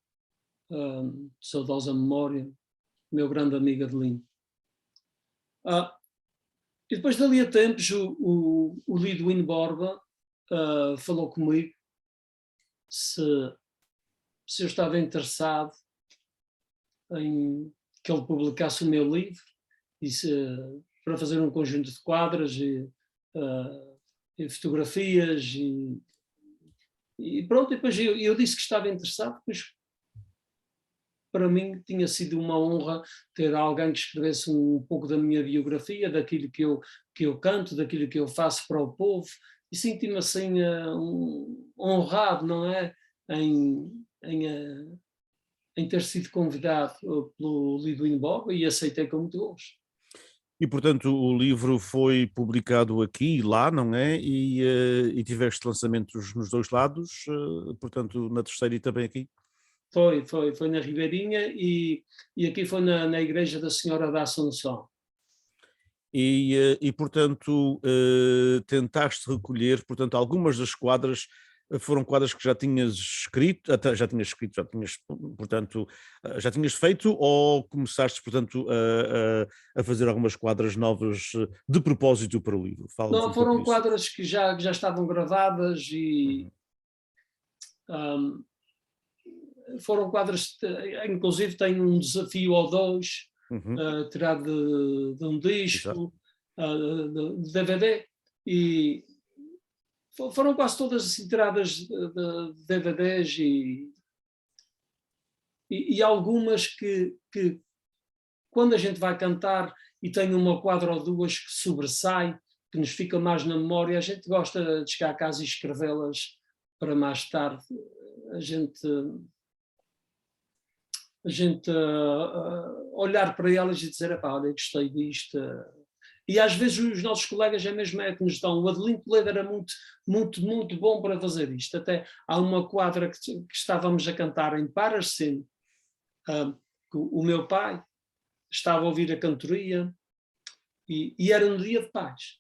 saudosa memória, meu grande amigo Adelino. E depois dali a tempos o Liduíno Borba falou comigo se eu estava interessado em que ele publicasse o meu livro, para fazer um conjunto de quadros e fotografias e pronto, e depois eu disse que estava interessado, pois para mim tinha sido uma honra ter alguém que escrevesse um pouco da minha biografia, daquilo que eu canto, daquilo que eu faço para o povo, e senti-me assim honrado, não é? Em ter sido convidado pelo Liduíno Borba e aceitei com muito gosto. E, portanto, o livro foi publicado aqui e lá, não é? E tiveste lançamentos nos dois lados, portanto, na terceira e também aqui? Foi na Ribeirinha e aqui foi na Igreja da Senhora da Assunção. Portanto, tentaste recolher, portanto, algumas das quadras foram quadras que já tinhas escrito, portanto, já tinhas feito, ou começaste, portanto, a fazer algumas quadras novas de propósito para o livro? Fala-nos Não, um pouco foram disso. quadras que já estavam gravadas e foram quadras, inclusive tem um desafio ou dois, tirado de um disco, de DVD, e foram quase todas assim, tiradas de DVDs e algumas que quando a gente vai cantar e tem uma quadra ou duas que sobressai, que nos fica mais na memória, a gente gosta de chegar a casa e escrevê-las para mais tarde a gente olhar para elas e dizer, olha, gostei disto. E às vezes os nossos colegas que nos dão. O Adelino Toledo era muito, muito, muito bom para fazer isto. Até há uma quadra que estávamos a cantar em Paracim, o meu pai estava a ouvir a cantoria e era no dia de paz.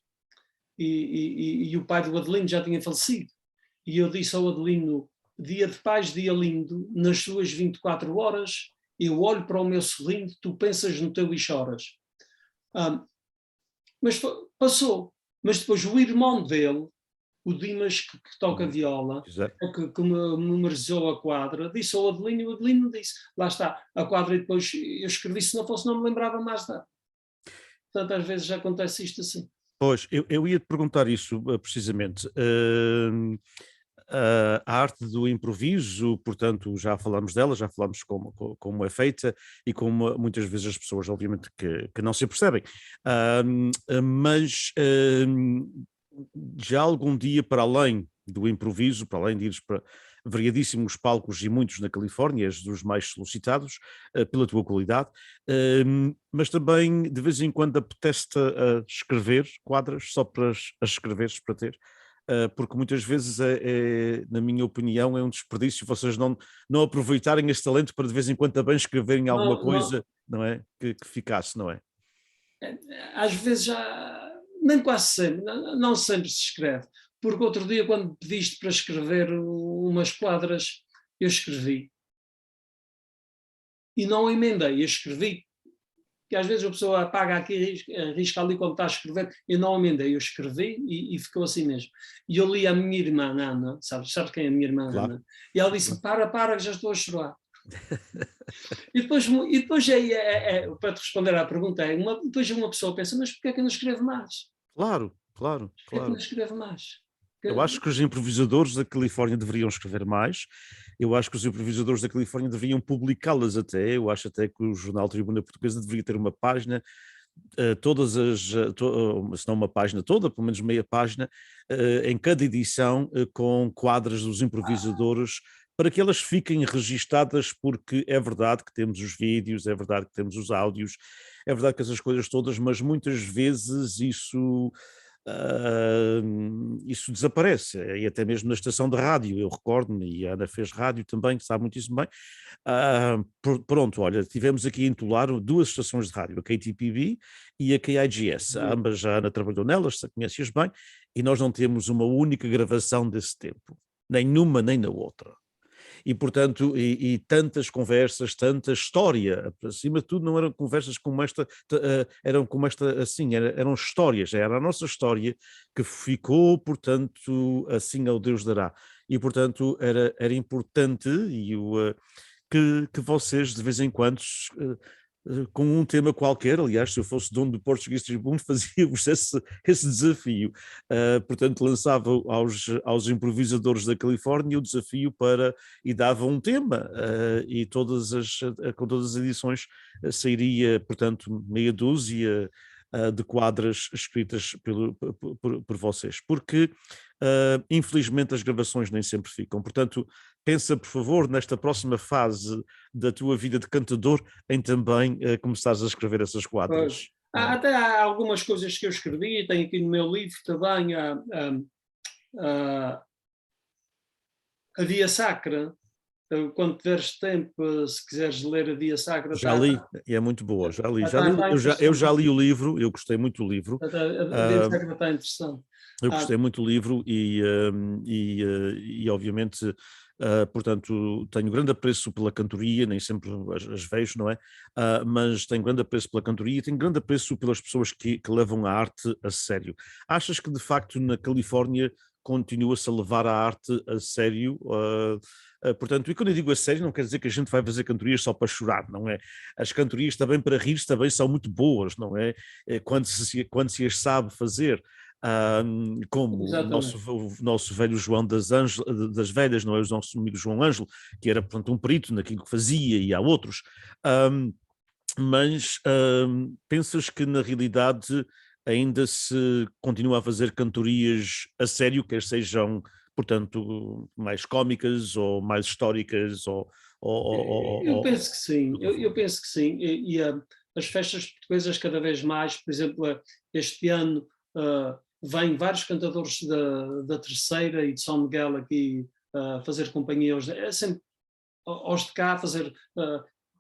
E o pai do Adelino já tinha falecido. E eu disse ao Adelino, dia de paz, dia lindo, nas suas 24 horas, eu olho para o meu sorrindo, tu pensas no teu e choras. Mas passou. Mas depois o irmão dele, o Dimas, que toca viola, que memorizou a quadra, disse ao Adelino, e o Adelino disse, lá está, a quadra, e depois eu escrevi, se não fosse, não me lembrava mais nada. Portanto, às vezes já acontece isto assim. Pois, eu ia te perguntar isso precisamente. A arte do improviso, portanto, já falamos dela, já falamos como é feita e como muitas vezes as pessoas, obviamente, que não se percebem. Mas já algum dia, para além do improviso, para além de ires para variadíssimos palcos e muitos na Califórnia, és dos mais solicitados pela tua qualidade, mas também de vez em quando apetece-te escrever quadras só para as escreveres para ter. Porque muitas vezes na minha opinião, é um desperdício vocês não aproveitarem esse talento para de vez em quando também escreverem alguma Não, não, coisa, não é? Que ficasse, não é? às vezes já, nem quase sempre, não sempre se escreve. Porque outro dia, quando pediste para escrever umas quadras, eu escrevi. E não emendei, eu escrevi. Que às vezes a pessoa apaga aqui, arrisca ali quando está a escrever. Eu não emendei, eu escrevi e ficou assim mesmo. E eu li a minha irmã Ana, sabes quem é a minha irmã Claro. Ana? E ela disse: para, que já estou a chorar. E depois para te responder à pergunta, depois uma pessoa pensa: mas porquê é que eu não escrevo mais? Claro, claro, Porquê é que eu não claro. escrevo mais? Eu acho que os improvisadores da Califórnia deveriam escrever mais. Eu acho que os improvisadores da Califórnia deveriam publicá-las até. Eu acho até que o Jornal Tribuna Portuguesa deveria ter uma página, todas as, se não uma página toda, pelo menos meia página, em cada edição, com quadros dos improvisadores, para que elas fiquem registadas, porque é verdade que temos os vídeos, é verdade que temos os áudios, é verdade que essas coisas todas, mas muitas vezes isso desaparece, e até mesmo na estação de rádio, eu recordo-me, e a Ana fez rádio também, sabe muitíssimo bem. Pronto, olha, tivemos aqui em Tolaro duas estações de rádio, a KTPB e a KIGS, ambas a Ana trabalhou nelas, conheces bem, e nós não temos uma única gravação desse tempo, nem numa nem na outra. E portanto, e tantas conversas, tanta história, acima de tudo não eram conversas como esta, eram como esta assim, eram histórias, era a nossa história que ficou, portanto, assim ao Deus dará. E portanto era importante que vocês de vez em quando com um tema qualquer, aliás, se eu fosse dono do Português Tribune, fazia-vos esse desafio. Portanto, lançava aos improvisadores da Califórnia o desafio e dava um tema, e com todas as edições sairia, portanto, meia dúzia de quadras escritas por vocês, porque infelizmente as gravações nem sempre ficam. Portanto, pensa, por favor, nesta próxima fase da tua vida de cantador, em também começares a escrever essas Pois. quadras. Não é? Até há algumas coisas que eu escrevi, tenho aqui no meu livro também a Via Sacra. Quando tiveres tempo, se quiseres ler a Via Sacra, Já li, e é muito boa, já li. está Eu interessante. já li o livro, eu gostei muito do livro. A Via Sacra está interessante. Eu gostei muito do livro e obviamente, portanto, tenho grande apreço pela cantoria, nem sempre as vejo, não é? Mas tenho grande apreço pela cantoria e tenho grande apreço pelas pessoas que levam a arte a sério. Achas que, de facto, na Califórnia continua-se a levar a arte a sério? Portanto, e quando eu digo a sério, não quer dizer que a gente vai fazer cantorias só para chorar, não é? As cantorias também para rir também são muito boas, não é? Quando se as sabe fazer. Como Exatamente. o nosso velho João das Velhas, não é? O nosso amigo João Ângelo, que era, portanto, um perito naquilo que fazia, e há outros. Mas pensas que, na realidade, ainda se continua a fazer cantorias a sério, quer sejam, portanto, mais cómicas ou mais históricas Eu penso que sim, outra eu forma? penso que sim. As festas portuguesas cada vez mais, por exemplo, este ano vêm vários cantadores da Terceira e de São Miguel aqui fazer companhia é sempre aos de cá, fazer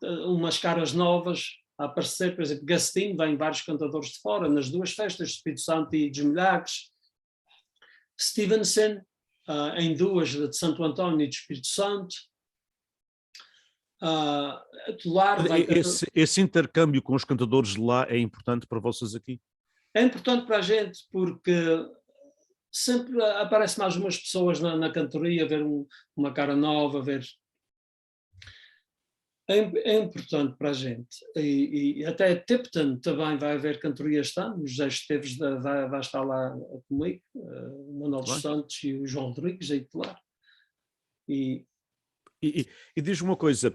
umas caras novas a aparecer, por exemplo, Gastinho, vêm vários cantadores de fora, nas duas festas, de Espírito Santo e dos Milagres, Stevenson, em duas, de Santo António e de Espírito Santo, Tolar vai cantar. Esse intercâmbio com os cantadores de lá é importante para vocês aqui? É importante para a gente porque sempre aparece mais umas pessoas na cantoria, ver uma cara nova, ver. é importante para a gente. E até Tipton também vai haver cantoria este ano. O José Esteves vai estar lá comigo, o Manuel dos Santos e o João Rodrigues, aí de lá. E diz-me uma coisa,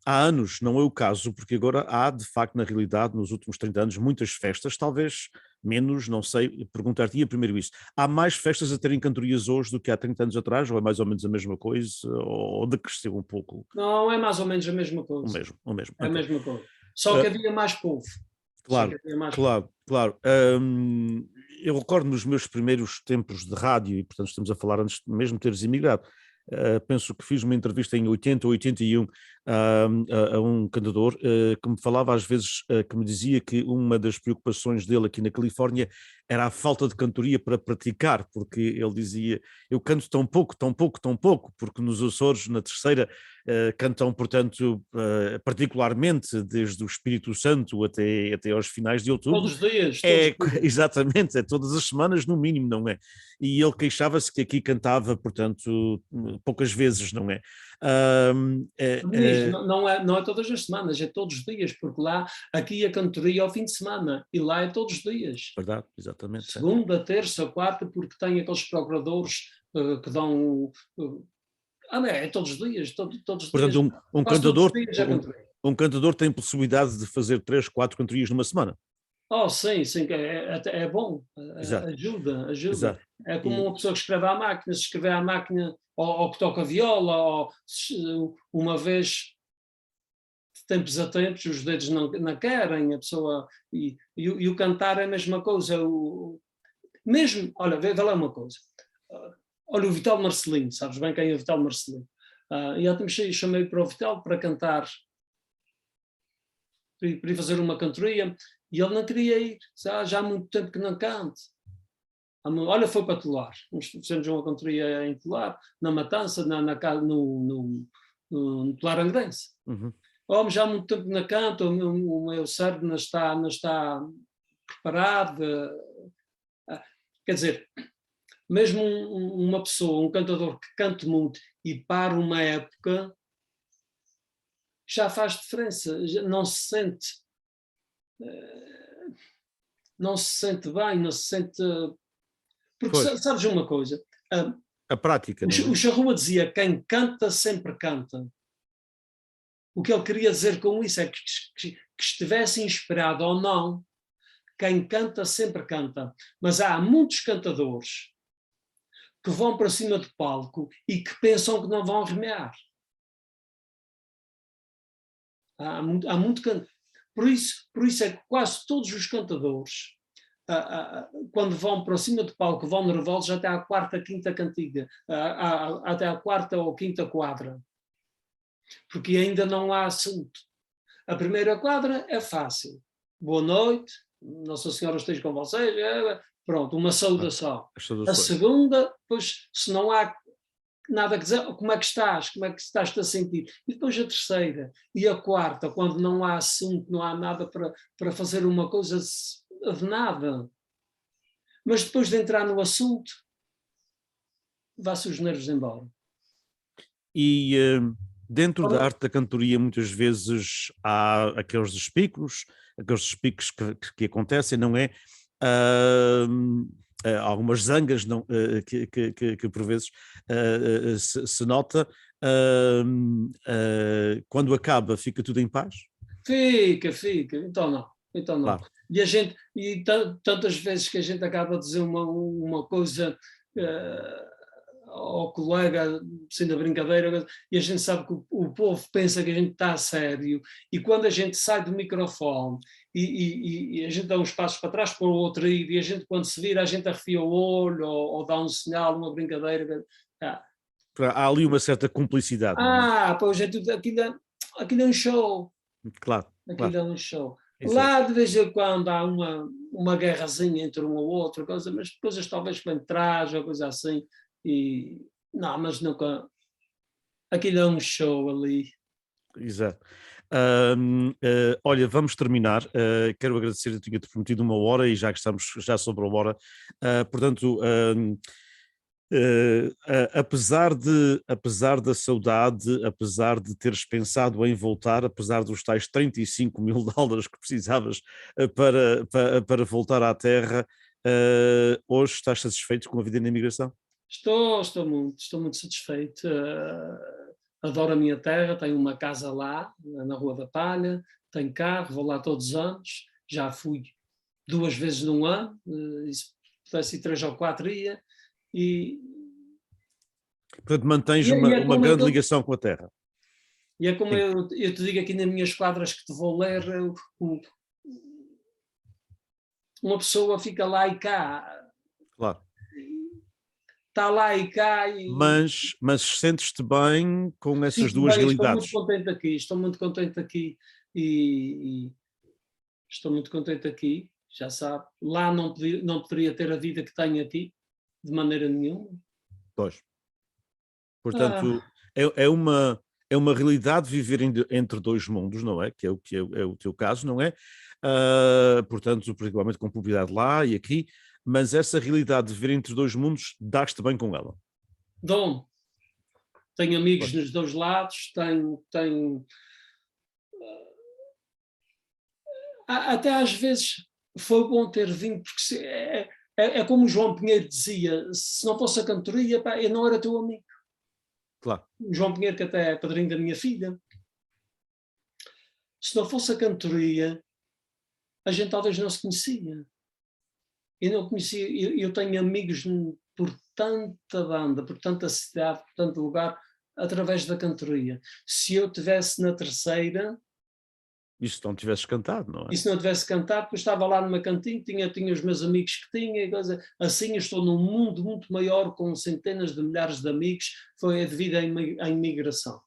há anos, não é o caso, porque agora há, de facto, na realidade, nos últimos 30 anos, muitas festas, talvez menos, não sei, perguntar-te primeiro isso. Há mais festas a terem cantorias hoje do que há 30 anos atrás, ou é mais ou menos a mesma coisa, ou decresceu um pouco? Não, é mais ou menos a mesma O coisa. mesmo, o mesmo. É a Ok. mesma coisa. Só que havia mais povo. Só que Claro, havia mais povo. claro, claro. Eu recordo nos meus primeiros tempos de rádio, e portanto estamos a falar antes de mesmo teres imigrado, penso que fiz uma entrevista em 80 ou 81 a um cantador que me falava às vezes, que me dizia que uma das preocupações dele aqui na Califórnia era a falta de cantoria para praticar, porque ele dizia, eu canto tão pouco, tão pouco, tão pouco, porque nos Açores, na terceira, cantam, portanto, particularmente desde o Espírito Santo até aos finais de outubro. Todos os dias, todos É, os dias. exatamente, é todas as semanas no mínimo, não é? E ele queixava-se que aqui cantava, portanto, poucas vezes, não é? Não é todas as semanas, é todos os dias, porque lá, aqui a cantoria é ao fim de semana, e lá é todos os dias. Verdade, exatamente. Segunda, terça, quarta, porque tem aqueles procuradores que dão... é todos os didia, todos os dias. Portanto, Quase todos os dias é cantoria. um cantador tem possibilidade de fazer 3, 4 cantorias numa semana. Oh, sim, sim, é bom, Exato, ajuda. exato. É como uma pessoa que escreve à máquina, se escrever à máquina, ou que toca viola, ou uma vez de tempos a tempos os dedos não querem, a pessoa. E o cantar é a mesma coisa. Mesmo, olha, vê lá uma coisa. Olha o Vital Marcelino, sabes bem quem é o Vital Marcelino? E há tempos chamei para o Vital para cantar, para ir fazer uma cantoria, e ele não queria ir, já há muito tempo que não cante. Olha, foi para Tolar, fizemos uma cantoria em Tolar, na Matança, no Tolar Angrense. Uhum. Já há muito tempo que não canto, o meu cérebro não está preparado. Quer dizer, mesmo uma pessoa, um cantador que cante muito e para uma época, já faz diferença, não se sente bem, não se sente... Porque sabes uma coisa? A prática, não é? O Charrua dizia, quem canta sempre canta. O que ele queria dizer com isso é que estivesse inspirado ou não, quem canta sempre canta. Mas há muitos cantadores que vão para cima do palco e que pensam que não vão remear. Há muito por isso é que quase todos os cantadores, quando vão para cima do palco, vão nervosos até à quarta, quinta cantiga, até à quarta ou quinta quadra. Porque ainda não há assunto. A primeira quadra é fácil. Boa noite, Nossa Senhora esteja com vocês. Pronto, uma saudação. A segunda, pois, se não há nada a dizer, como é que estás? Como é que estás-te a sentir? E depois a terceira. E a quarta, quando não há assunto, não há nada para fazer uma coisa de nada. Mas depois de entrar no assunto, vá-se os nervos embora. E dentro da arte da cantoria, muitas vezes há aqueles despicos que acontecem, não é? Algumas zangas não, que por vezes se nota. Quando acaba, fica tudo em paz? Fica. Então não. Claro. E tantas vezes que a gente acaba de dizer uma coisa ao colega, assim na brincadeira, e a gente sabe que o povo pensa que a gente está a sério, e quando a gente sai do microfone e a gente dá uns passos para trás para o outro ir, e a gente quando se vira, a gente arrefia o olho ou dá um sinal, uma brincadeira. Há ali uma certa cumplicidade. Pois aquilo é um show. Claro. Aquilo é um show. Exato. Lá de vez em quando há uma guerrazinha entre um ou outro, mas coisas talvez para trás ou coisa assim. Não, mas nunca. Aquilo é um show ali. Exato. Olha, vamos terminar. Quero agradecer, eu tinha-te prometido 1 hora e já que estamos já sobre a hora, portanto, apesar da saudade, apesar de teres pensado em voltar, apesar dos tais 35 mil dólares que precisavas para voltar à terra, hoje estás satisfeito com a vida na imigração? Estou muito satisfeito. Adoro a minha terra, tenho uma casa lá, na Rua da Palha, tenho carro, vou lá todos os anos, já fui 2 vezes num ano, se pudesse ir 3 ou 4 ia, e, Portanto, mantens e é uma como grande ligação com a terra. e é como Sim, eu te digo aqui nas minhas quadras que te vou ler, uma pessoa fica lá e cá, claro. está lá e cá, Mas sentes-te bem com essas sinto duas bem, estou muito realidades? contente aqui, estou muito contente aqui e estou muito contente aqui, já sabe. Lá não poderia ter a vida que tenho aqui, de maneira nenhuma. Pois. Ah, Portanto, é uma realidade viver entre dois mundos, não é? É o teu caso, não é? Portanto, particularmente com propriedade lá e aqui, mas essa realidade de viver entre dois mundos, dás-te bem com ela. Dom, tenho amigos Pois, nos 2 lados, tenho até às vezes foi bom ter vindo, porque é como o João Pinheiro dizia, se não fosse a cantoria, pá, eu não era teu amigo. claro. O João Pinheiro, que até é padrinho da minha filha, se não fosse a cantoria, a gente talvez não se conhecia. Eu não conhecia, eu tenho amigos por tanta banda, por tanta cidade, por tanto lugar, através da cantoria. Se eu tivesse na terceira, E se não tivesses cantado, não e é? se não tivesse cantado, porque eu estava lá numa cantina, tinha os meus amigos que tinha, e coisa, assim eu estou num mundo muito maior, com centenas de milhares de amigos, foi devido à imigração.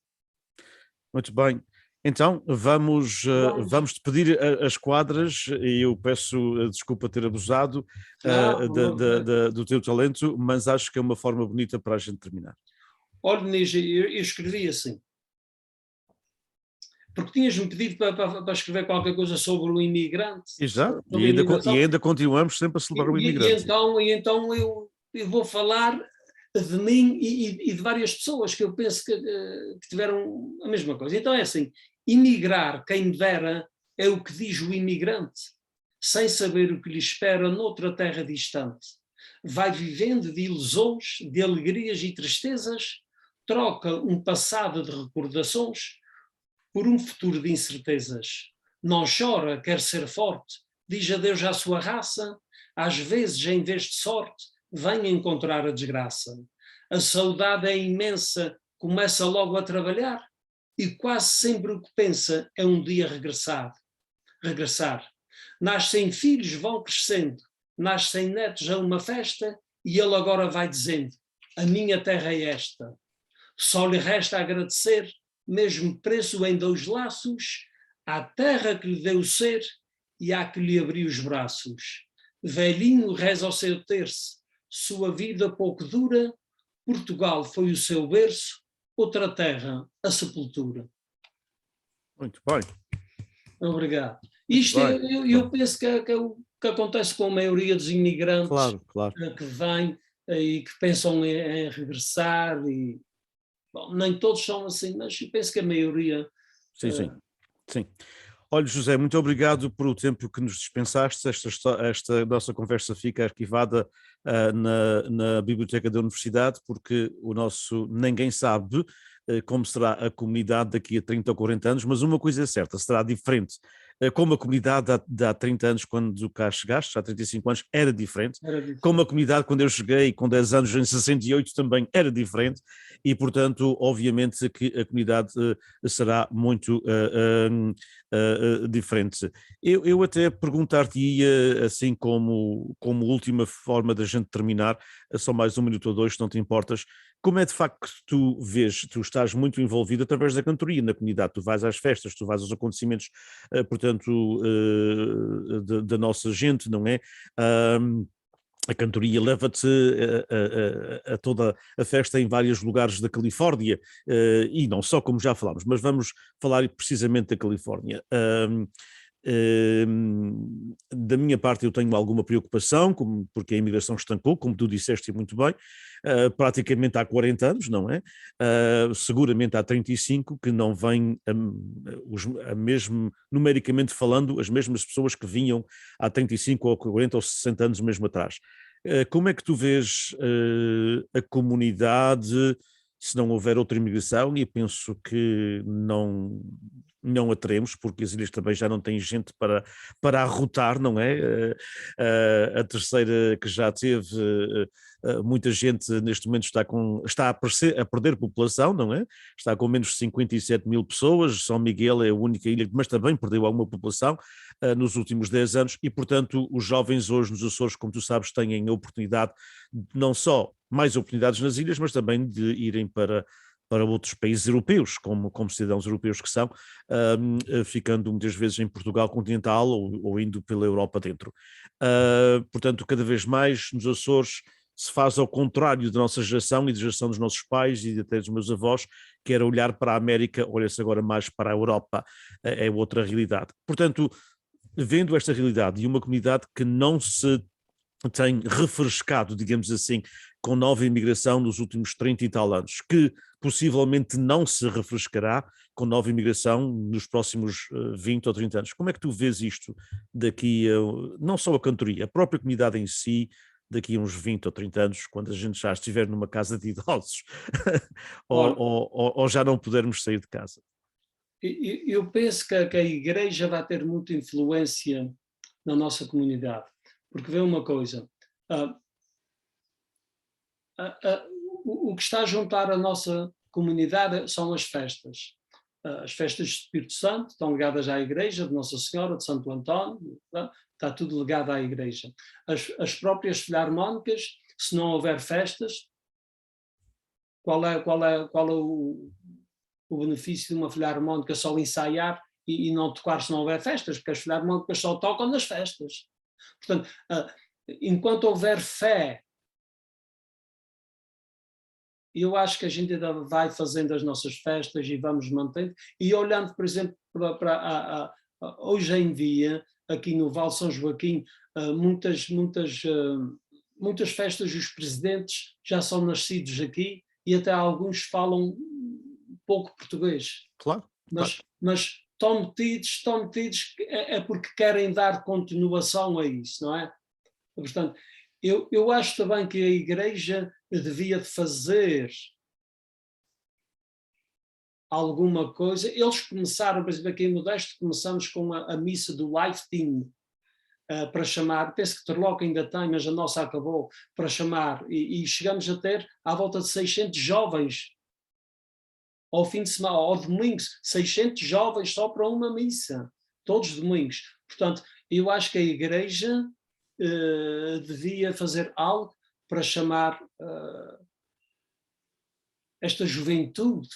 Muito bem. Então, Vamos. vamos te pedir as quadras, e eu peço desculpa ter abusado Não, do teu talento, mas acho que é uma forma bonita para a gente terminar. olha, Nígia, eu escrevi assim, porque tinhas-me pedido para escrever qualquer coisa sobre o imigrante, Exato, sobre a e imigração, ainda continuamos sempre a celebrar o imigrante. então eu vou falar de mim e de várias pessoas que eu penso que tiveram a mesma coisa. Então é assim, imigrar, quem me dera, é o que diz o imigrante, sem saber o que lhe espera noutra terra distante. Vai vivendo de ilusões, de alegrias e tristezas, troca um passado de recordações por um futuro de incertezas. Não chora, quer ser forte, diz adeus à sua raça, às vezes, em vez de sorte, vem encontrar a desgraça. A saudade é imensa, começa logo a trabalhar e quase sempre o que pensa é um dia regressar. Nascem filhos, vão crescendo, nascem netos a uma festa e ele agora vai dizendo: a minha terra é esta. Só lhe resta agradecer, mesmo preso em 2 laços, à terra que lhe deu o ser e à que lhe abriu os braços. Velhinho reza ao seu terço, sua vida pouco dura, Portugal foi o seu berço, outra terra, a sepultura. Muito bem, Obrigado. muito Isto bem, muito bem. eu penso que é o que acontece com a maioria dos imigrantes Claro, claro. que vêm e que pensam em regressar e bom, nem todos são assim, mas eu penso que a maioria. Sim, sim, sim. Olha, José, muito obrigado por o tempo que nos dispensaste. Esta nossa conversa fica arquivada na Biblioteca da Universidade, porque o nosso ninguém sabe como será a comunidade daqui a 30 ou 40 anos, mas uma coisa é certa, será diferente. Como a comunidade há 30 anos, quando cá chegaste, há 35 anos, era diferente. Era Como diferente. a comunidade, quando eu cheguei, com 10 anos, em 68, também era diferente. E, portanto, obviamente que a comunidade será muito diferente. Eu até perguntar-te-ia, assim como última forma da gente terminar, só mais um minuto ou dois, se não te importas, como é de facto que tu vês, tu estás muito envolvido através da cantoria na comunidade, tu vais às festas, tu vais aos acontecimentos, portanto, da nossa gente, não é? A cantoria leva-te a toda a festa em vários lugares da Califórnia, e não só, como já falámos, mas vamos falar precisamente da Califórnia. Da minha parte eu tenho alguma preocupação, porque a imigração estancou, como tu disseste muito bem, praticamente há 40 anos, não é? Seguramente há 35 que não vêm, numericamente falando, as mesmas pessoas que vinham há 35 ou 40 ou 60 anos mesmo atrás. Como é que tu vês a comunidade se não houver outra imigração? E penso que não a teremos, porque as ilhas também já não têm gente para arrotar, não é? A terceira que já teve, muita gente neste momento está a perder população, não é? Está com menos de 57 mil pessoas, São Miguel é a única ilha, mas também perdeu alguma população nos últimos 10 anos e, portanto, os jovens hoje nos Açores, como tu sabes, têm a oportunidade, não só mais oportunidades nas ilhas, mas também de irem para outros países europeus, como cidadãos europeus que são, ficando muitas vezes em Portugal continental ou indo pela Europa dentro. Portanto, cada vez mais nos Açores se faz ao contrário da nossa geração e da geração dos nossos pais e até dos meus avós, que era olhar para a América, olha-se agora mais para a Europa, é outra realidade. Portanto, vendo esta realidade e uma comunidade que não se tem refrescado, digamos assim, com nova imigração nos últimos 30 e tal anos, que possivelmente não se refrescará com nova imigração nos próximos 20 ou 30 anos. Como é que tu vês isto daqui a, não só a cantoria, a própria comunidade em si, daqui a uns 20 ou 30 anos, quando a gente já estiver numa casa de idosos, ou já não pudermos sair de casa? Eu penso que a Igreja vai ter muita influência na nossa comunidade, porque vê uma coisa, o que está a juntar a nossa comunidade são as festas. As festas do Espírito Santo estão ligadas à Igreja de Nossa Senhora, de Santo António, está tudo ligado à Igreja. As próprias filarmónicas, se não houver festas, qual é o benefício de uma filarmónica só ensaiar e não tocar se não houver festas, porque as filarmónicas só tocam nas festas. Portanto, enquanto houver fé, eu acho que a gente ainda vai fazendo as nossas festas e vamos mantendo, e olhando, por exemplo, para hoje em dia, aqui no Vale São Joaquim, muitas festas, os presidentes já são nascidos aqui e até alguns falam pouco português. Claro. Mas estão metidos é porque querem dar continuação a isso, não é? Portanto, eu acho também que a Igreja devia fazer alguma coisa. Eles começaram, por exemplo, aqui em Modesto, começamos com a missa do Life Team, para chamar, penso que Terloca ainda tem, mas a nossa acabou, para chamar, e chegamos a ter à volta de 600 jovens ao fim de semana, ao domingo, 600 jovens só para uma missa, todos os domingos. Portanto, eu acho que a Igreja devia fazer algo para chamar esta juventude,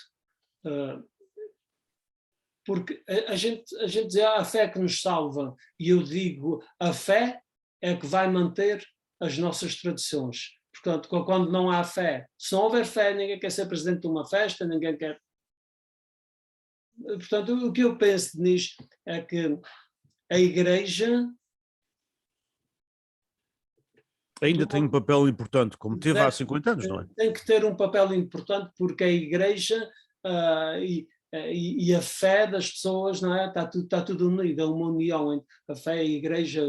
porque a gente diz a fé que nos salva, e eu digo, a fé é que vai manter as nossas tradições. Portanto, quando não há fé, se não houver fé, ninguém quer ser presidente de uma festa, ninguém quer. Portanto, o que eu penso nisto é que a Igreja ainda tem um papel importante, como teve há 50 anos, não é? Tem que ter um papel importante, porque a Igreja e a fé das pessoas, não é? Está tudo unido, é uma união entre a fé, a Igreja,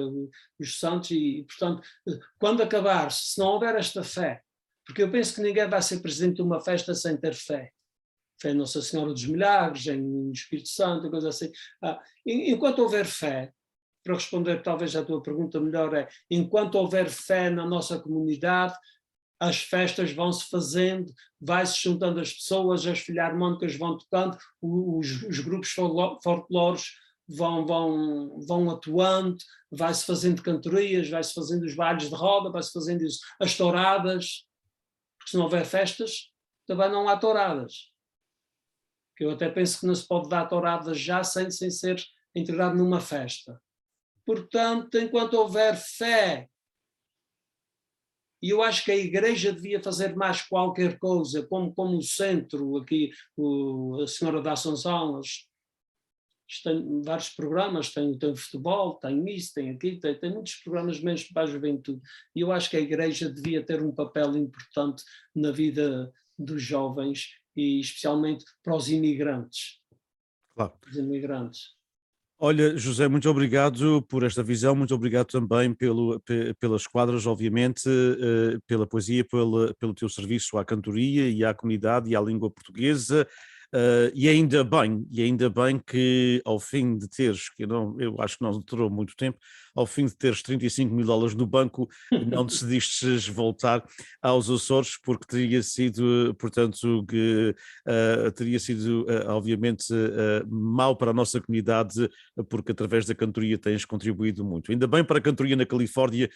os santos, e portanto, quando acabar, se não houver esta fé, porque eu penso que ninguém vai ser presidente de uma festa sem ter fé. Fé em Nossa Senhora dos Milagres, em Espírito Santo, coisa assim. Enquanto houver fé, para responder talvez à tua pergunta melhor, enquanto houver fé na nossa comunidade, as festas vão-se fazendo, vai-se juntando as pessoas, as filarmónicas vão tocando, os grupos folclóricos vão atuando, vai-se fazendo cantorias, vai-se fazendo os bailes de roda, vai-se fazendo as touradas, porque se não houver festas, também não há touradas. Eu até penso que não se pode dar touradas já sem ser integrado numa festa. Portanto, enquanto houver fé, e eu acho que a Igreja devia fazer mais qualquer coisa, como o centro aqui, a Senhora da Assunção, as tem vários programas, tem futebol, tem isso, tem aquilo, tem muitos programas mesmo para a juventude. E eu acho que a Igreja devia ter um papel importante na vida dos jovens e especialmente para os imigrantes. Claro. Os imigrantes. Olha, José, muito obrigado por esta visão, muito obrigado também pelas quadras, obviamente, pela poesia, pelo teu serviço à cantoria e à comunidade e à língua portuguesa. E ainda bem que ao fim de teres, eu acho que não durou muito tempo, ao fim de teres $35.000 no banco, não decidistes voltar aos Açores, porque teria sido, portanto, teria sido, obviamente, mau para a nossa comunidade, porque através da cantoria tens contribuído muito. Ainda bem para a cantoria na Califórnia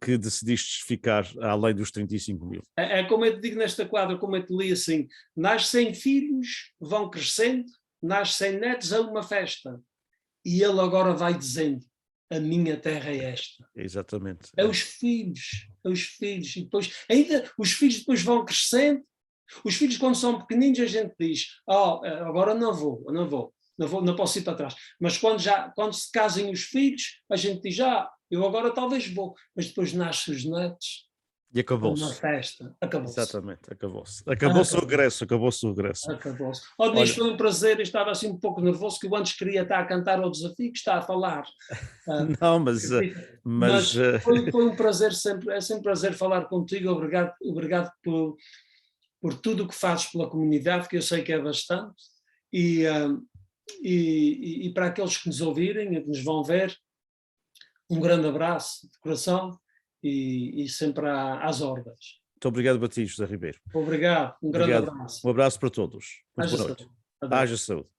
que decidiste ficar além dos 35 mil. É como eu te digo nesta quadra, como eu te li assim, nascem filhos, vão crescendo, nascem netos a uma festa. E ele agora vai dizendo, a minha terra é esta. Exatamente. É os filhos, e depois, ainda os filhos depois vão crescendo, os filhos quando são pequeninos a gente diz, agora não posso ir para trás. Mas quando se casem os filhos, a gente diz, eu agora talvez vou, mas depois nascem os netos, E uma acabou-se. festa, acabou-se. Exatamente, acabou-se. Acabou-se o regresso, acabou-se o regresso. Acabou-se. Olha, Olha, isto foi um prazer, eu estava assim um pouco nervoso, que eu antes queria estar a cantar ao desafio que está a falar. não, mas Foi um prazer sempre, é sempre um prazer falar contigo, obrigado por tudo o que fazes pela comunidade, que eu sei que é bastante, e para aqueles que nos ouvirem, que nos vão ver, um grande abraço de coração e sempre às ordens. muito obrigado, Batista Ribeiro. Obrigado, um grande Obrigado. abraço. Um abraço para todos. Muito Haja boa noite. saúde. Adeus. Haja saúde.